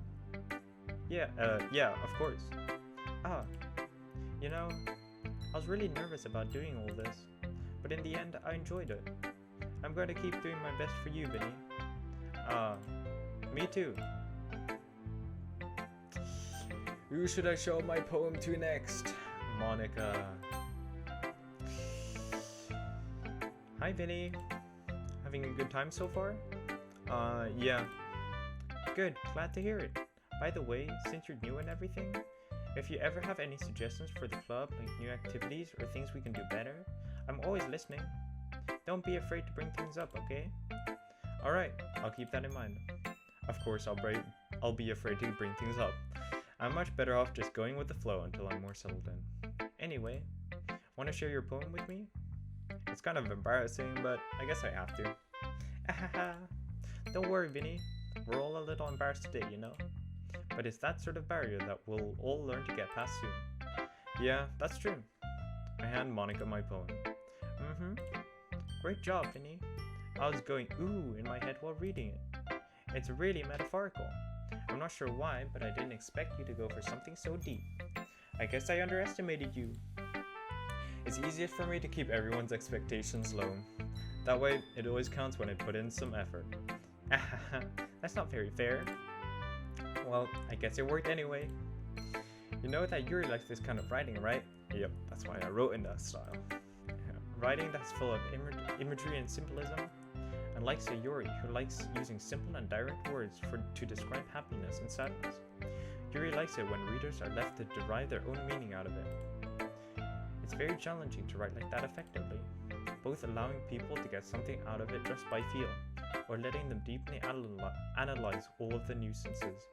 Yeah, of course. You know, I was really nervous about doing all this, but in the end, I enjoyed it. I'm going to keep doing my best for you, Vinny. Me too. Who should I show my poem to next? Monica. Hi, Vinny. Having a good time so far? Yeah. Good, glad to hear it. By the way, since you're new and everything, if you ever have any suggestions for the club, like new activities or things we can do better, I'm always listening. Don't be afraid to bring things up, okay? Alright, I'll keep that in mind. Of course, I'll be afraid to bring things up. I'm much better off just going with the flow until I'm more settled in. Anyway, want to share your poem with me? It's kind of embarrassing, but I guess I have to. Don't worry, Vinny. We're all a little embarrassed today, you know? But it's that sort of barrier that we'll all learn to get past soon. Yeah, that's true. I hand Monica my poem. Great job, Vinny. I was going ooh in my head while reading it. It's really metaphorical. I'm not sure why, but I didn't expect you to go for something so deep. I guess I underestimated you. It's easiest for me to keep everyone's expectations low. That way, it always counts when I put in some effort. That's not very fair. Well, I guess it worked anyway. You know that Yuri likes this kind of writing, right? Yep, that's why I wrote in that style. Writing that's full of imagery and symbolism, and likes a Yuri who likes using simple and direct words to describe happiness and sadness. Yuri likes it when readers are left to derive their own meaning out of it. It's very challenging to write like that effectively, both allowing people to get something out of it just by feel, or letting them deeply analyze all of the nuisances.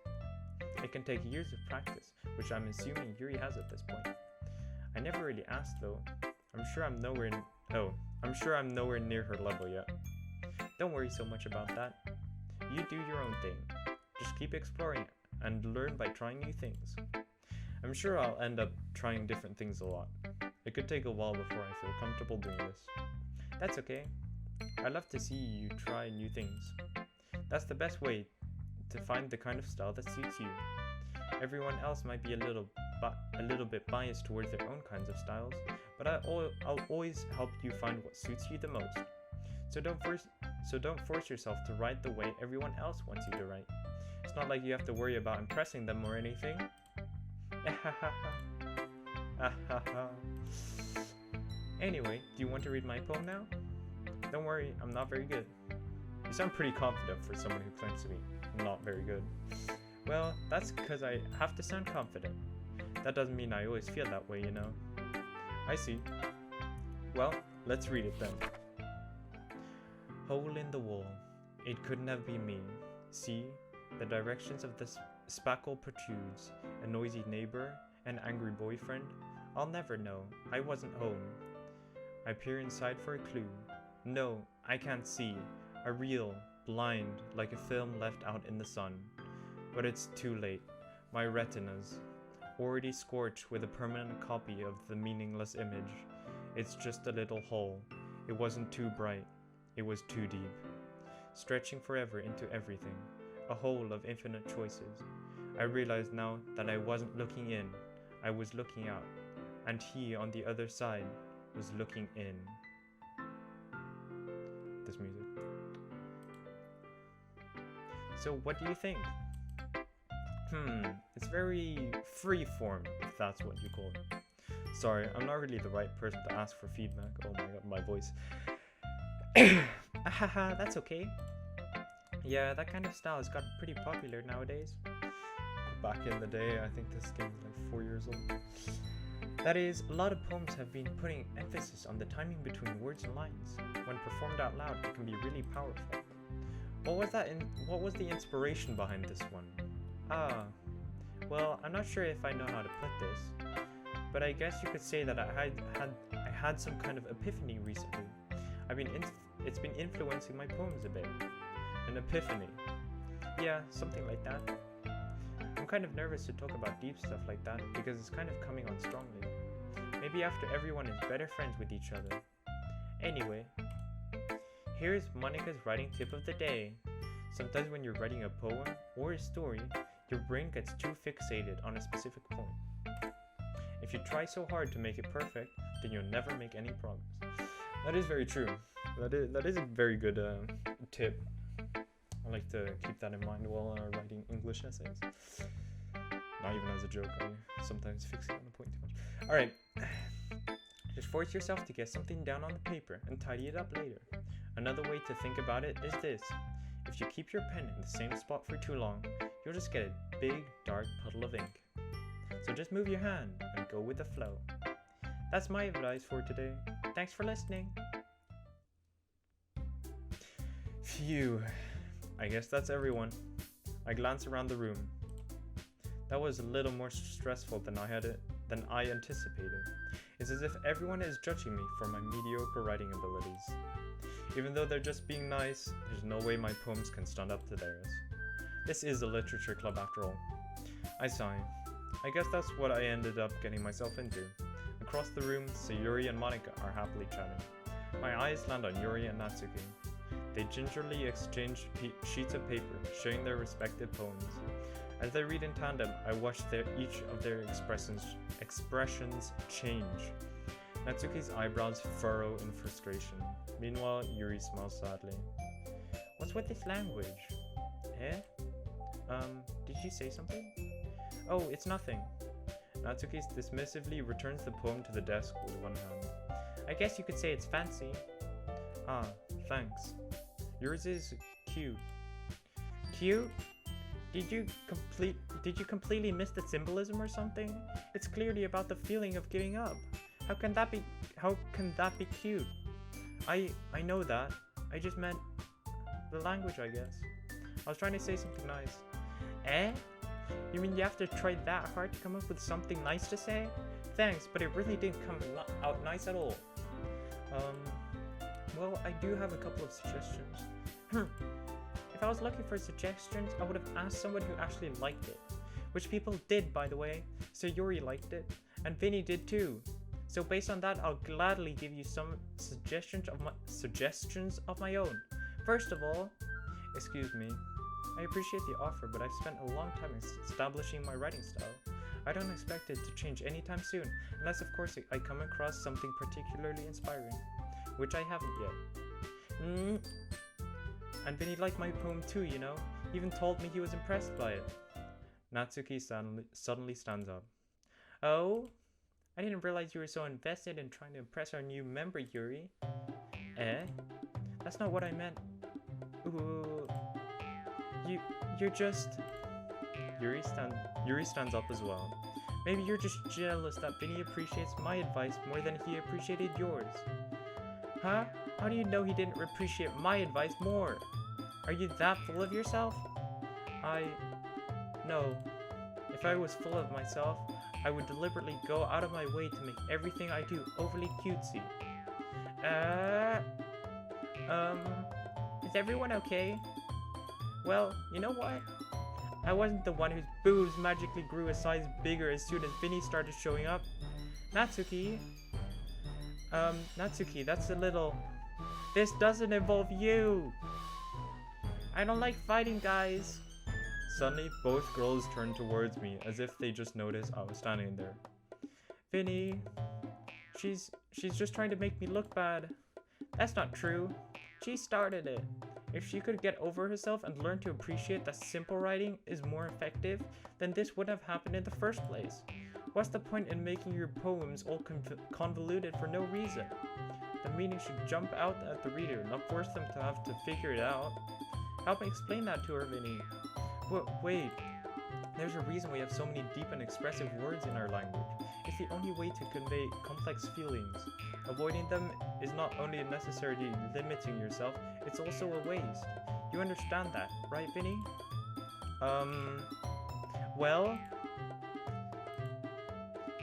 It can take years of practice, which I'm assuming Yuri has at this point. I never really asked though. I'm sure I'm nowhere near her level yet. Don't worry so much about that. You do your own thing. Just keep exploring and learn by trying new things. I'm sure I'll end up trying different things a lot. It could take a while before I feel comfortable doing this. That's okay. I love to see you try new things. That's the best way to find the kind of style that suits you. Everyone else might be a little bit biased towards their own kinds of styles, but I'll always help you find what suits you the most. So don't force yourself to write the way everyone else wants you to write. It's not like you have to worry about impressing them or anything. Anyway, do you want to read my poem now? Don't worry, I'm not very good. You sound pretty confident for someone who claims to be not very good. Well, that's because I have to sound confident. That doesn't mean I always feel that way, you know. I see. Well, let's read it then. Hole in the wall. It couldn't have been me. See, the directions of the spackle protrudes. A noisy neighbor, an angry boyfriend. I'll never know. I wasn't home. I peer inside for a clue. No, I can't see. A reel, blind, like a film left out in the sun. But it's too late. My retinas, already scorched with a permanent copy of the meaningless image. It's just a little hole. It wasn't too bright. It was too deep. Stretching forever into everything. A hole of infinite choices. I realized now that I wasn't looking in. I was looking out. And he, on the other side, was looking in. This music. So what do you think? It's very free-form, if that's what you call it. Sorry, I'm not really the right person to ask for feedback. Oh my god, my voice. Haha, that's okay. Yeah, that kind of style has gotten pretty popular nowadays. Back in the day, I think this game was like 4 years old. That is, a lot of poems have been putting emphasis on the timing between words and lines. When performed out loud, it can be really powerful. What was the inspiration behind this one? Well, I'm not sure if I know how to put this, but I guess you could say that I had some kind of epiphany recently. It's been influencing my poems a bit. An epiphany. Yeah, something like that. I'm kind of nervous to talk about deep stuff like that because it's kind of coming on strongly. Maybe after everyone is better friends with each other. Anyway, here's Monica's writing tip of the day. Sometimes when you're writing a poem or a story, your brain gets too fixated on a specific point. If you try so hard to make it perfect, then you'll never make any progress. That is very true. That is a very good tip. I like to keep that in mind while writing English essays. Not even as a joke, I sometimes fixate on the point too much. Alright. Just force yourself to get something down on the paper and tidy it up later. Another way to think about it is this. If you keep your pen in the same spot for too long, you'll just get a big, dark puddle of ink. So just move your hand and go with the flow. That's my advice for today. Thanks for listening. Phew. I guess that's everyone. I glance around the room. That was a little more stressful than I anticipated. It's as if everyone is judging me for my mediocre writing abilities. Even though they're just being nice, there's no way my poems can stand up to theirs. This is a literature club after all. I sigh. I guess that's what I ended up getting myself into. Across the room, Sayuri and Monika are happily chatting. My eyes land on Yuri and Natsuki. They gingerly exchange sheets of paper, sharing their respective poems. As they read in tandem, I watch each of their expressions change. Natsuki's eyebrows furrow in frustration. Meanwhile, Yuri smiles sadly. What's with this language? Eh? Did you say something? Oh, it's nothing. Natsuki dismissively returns the poem to the desk with one hand. I guess you could say it's fancy. Ah, thanks. Yours is cute. Cute? Did you completely miss the symbolism or something? It's clearly about the feeling of giving up. How can that be cute? I know that. I just meant the language, I guess. I was trying to say something nice. Eh? You mean you have to try that hard to come up with something nice to say? Thanks, but it really didn't come out nice at all. Well, I do have a couple of suggestions. If I was looking for suggestions, I would have asked someone who actually liked it. Which people did, by the way. So Yuri liked it, and Vinny did too. So based on that, I'll gladly give you some suggestions of my own. First of all, excuse me, I appreciate the offer, but I've spent a long time establishing my writing style. I don't expect it to change anytime soon, unless of course I come across something particularly inspiring, which I haven't yet. And Vinny liked my poem too, you know, he even told me he was impressed by it. Natsuki suddenly stands up. Oh? I didn't realize you were so invested in trying to impress our new member, Yuri. Eh? That's not what I meant. Ooh. You're just... Yuri stands up as well. Maybe you're just jealous that Vinny appreciates my advice more than he appreciated yours. Huh? How do you know he didn't appreciate my advice more? Are you that full of yourself? No. If I was full of myself, I would deliberately go out of my way to make everything I do overly cutesy. Is everyone okay? Well, you know what? I wasn't the one whose boobs magically grew a size bigger as soon as Vinny started showing up. Natsuki, that's a little... This doesn't involve you! I don't like fighting, guys! Suddenly, both girls turned towards me as if they just noticed I was standing there. Vinny, she's just trying to make me look bad. That's not true. She started it. If she could get over herself and learn to appreciate that simple writing is more effective, then this wouldn't have happened in the first place. What's the point in making your poems all convoluted for no reason? The meaning should jump out at the reader, not force them to have to figure it out. Help me explain that to her, Vinny. Wait, there's a reason we have so many deep and expressive words in our language. It's the only way to convey complex feelings. Avoiding them is not only necessarily limiting yourself, it's also a waste. You understand that, right, Vinny? Well?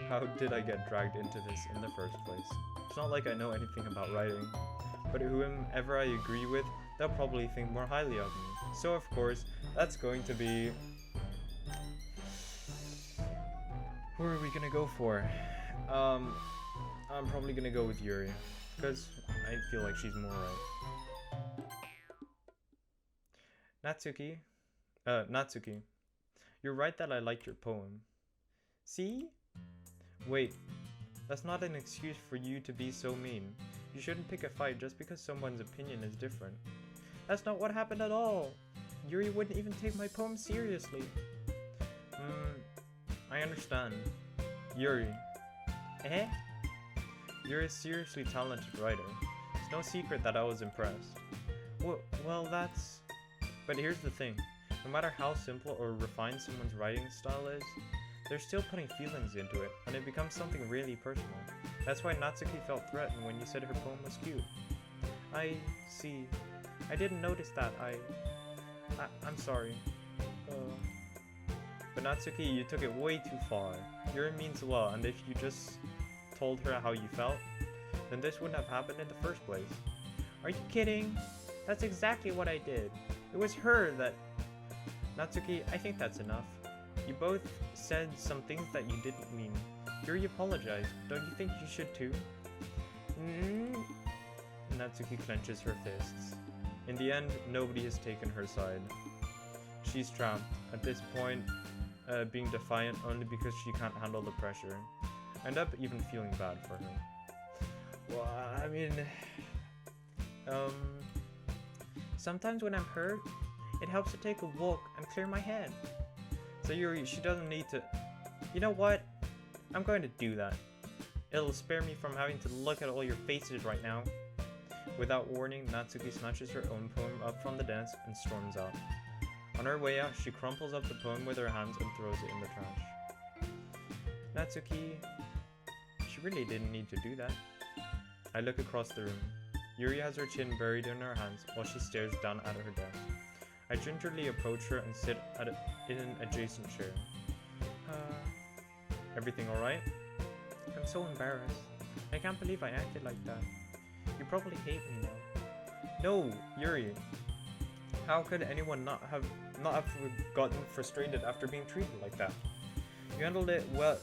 How did I get dragged into this in the first place? It's not like I know anything about writing, but whomever I agree with, they'll probably think more highly of me. So of course, that's going to be... Who are we gonna go for? I'm probably gonna go with Yuri, because I feel like she's more right. Natsuki, you're right that I like your poem. See? Wait, that's not an excuse for you to be so mean. You shouldn't pick a fight just because someone's opinion is different. That's not what happened at all. Yuri wouldn't even take my poem seriously. I understand. Yuri. Eh? You're a seriously talented writer. It's no secret that I was impressed. Well, that's... But here's the thing. No matter how simple or refined someone's writing style is, they're still putting feelings into it, and it becomes something really personal. That's why Natsuki felt threatened when you said her poem was cute. I see. I didn't notice that. I'm sorry. But Natsuki, you took it way too far. Yuri means well, and if you just told her how you felt, then this wouldn't have happened in the first place. Are you kidding? That's exactly what I did. It was her that... Natsuki, I think that's enough. You both said some things that you didn't mean. Yuri apologized. Don't you think you should too? Natsuki clenches her fists. In the end, nobody has taken her side. She's trapped, at this point, being defiant only because she can't handle the pressure. I end up even feeling bad for her. Well, I mean... sometimes when I'm hurt, it helps to take a walk and clear my head. So Yuri, she doesn't need to... You know what? I'm going to do that. It'll spare me from having to look at all your faces right now. Without warning, Natsuki snatches her own poem up from the desk and storms out. On her way out, she crumples up the poem with her hands and throws it in the trash. Natsuki... She really didn't need to do that. I look across the room. Yuri has her chin buried in her hands while she stares down at her desk. I gingerly approach her and sit in an adjacent chair. Everything alright? I'm so embarrassed. I can't believe I acted like that. You probably hate me now. No, Yuri. How could anyone not have gotten frustrated after being treated like that? You handled it well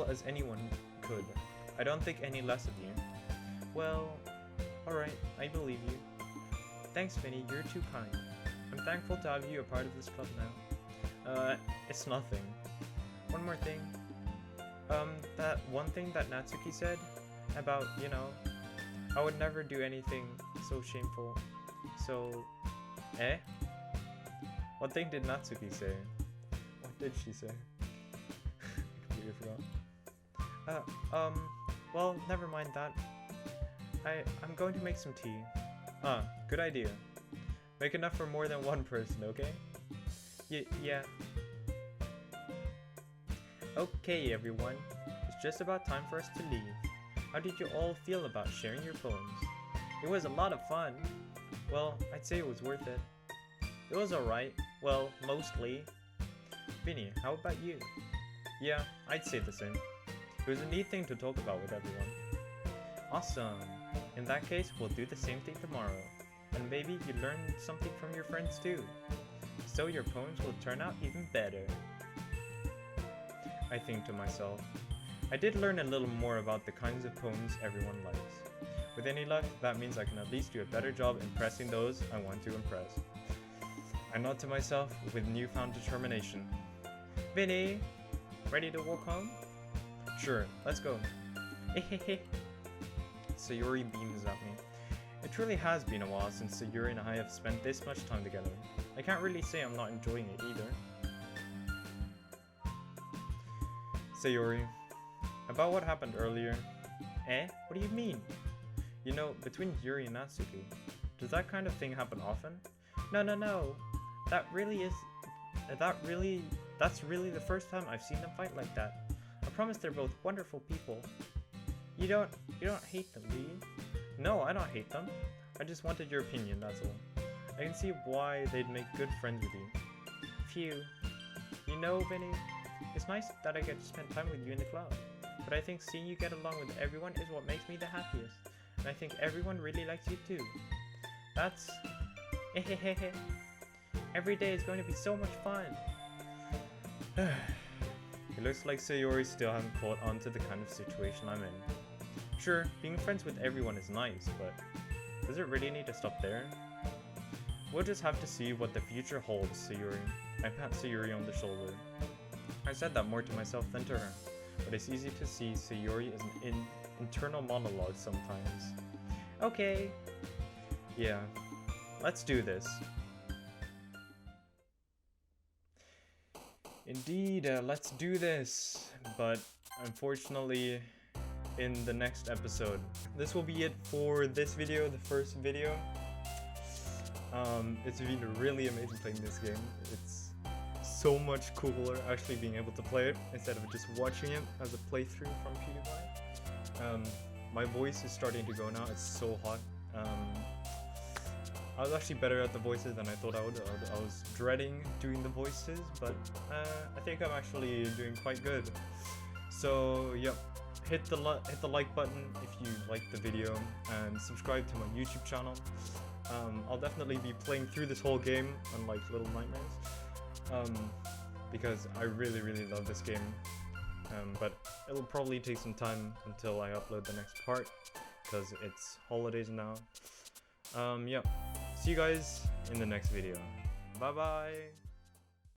as anyone could. I don't think any less of you. Well, alright, I believe you. Thanks, Vinny, you're too kind. I'm thankful to have you a part of this club now. It's nothing. One more thing. That one thing that Natsuki said about, you know, I would never do anything so shameful. So, eh? What thing did Natsuki say? What did she say? I completely forgot. Well, never mind that. I'm going to make some tea. Good idea. Make enough for more than one person, okay? Yeah. Okay, everyone. It's just about time for us to leave. How did you all feel about sharing your poems? It was a lot of fun. Well, I'd say it was worth it. It was alright. Well, mostly. Vinny, how about you? Yeah, I'd say the same. It was a neat thing to talk about with everyone. Awesome. In that case, we'll do the same thing tomorrow. And maybe you learn something from your friends too. So your poems will turn out even better. I think to myself. I did learn a little more about the kinds of poems everyone likes. With any luck, that means I can at least do a better job impressing those I want to impress. I nod to myself with newfound determination. Vinny, ready to walk home? Sure, let's go. Sayuri beams at me. It truly has been a while since Sayuri and I have spent this much time together. I can't really say I'm not enjoying it either. Sayuri, about what happened earlier. Eh? What do you mean? You know, between Yuri and Natsuki. Does that kind of thing happen often? No. That's really the first time I've seen them fight like that. I promise they're both wonderful people. You don't hate them, do you? No, I don't hate them. I just wanted your opinion, that's all. I can see why they'd make good friends with you. Phew. You know, Vinny, it's nice that I get to spend time with you in the club. But I think seeing you get along with everyone is what makes me the happiest. And I think everyone really likes you too. That's... Every day is going to be so much fun. It looks like Sayori still hasn't caught on to the kind of situation I'm in. Sure, being friends with everyone is nice, but does it really need to stop there? We'll just have to see what the future holds, Sayuri. I pat Sayuri on the shoulder. I said that more to myself than to her. but it's easy to see Sayori is an internal monologue sometimes. Okay. Yeah. Let's do this. Indeed, let's do this. But unfortunately, in the next episode. This will be it for this video, the first video. It's been really amazing playing this game. It's so much cooler actually being able to play it instead of just watching it as a playthrough from PewDiePie. My voice is starting to go now, it's so hot. I was actually better at the voices than I thought I would. I was dreading doing the voices, but I think I'm actually doing quite good. So, yep. Hit the like button if you liked the video, and subscribe to my YouTube channel. I'll definitely be playing through this whole game, unlike Little Nightmares, because I really love this game. But it'll probably take some time until I upload the next part, because it's holidays now. Yeah. See you guys in the next video. Bye bye!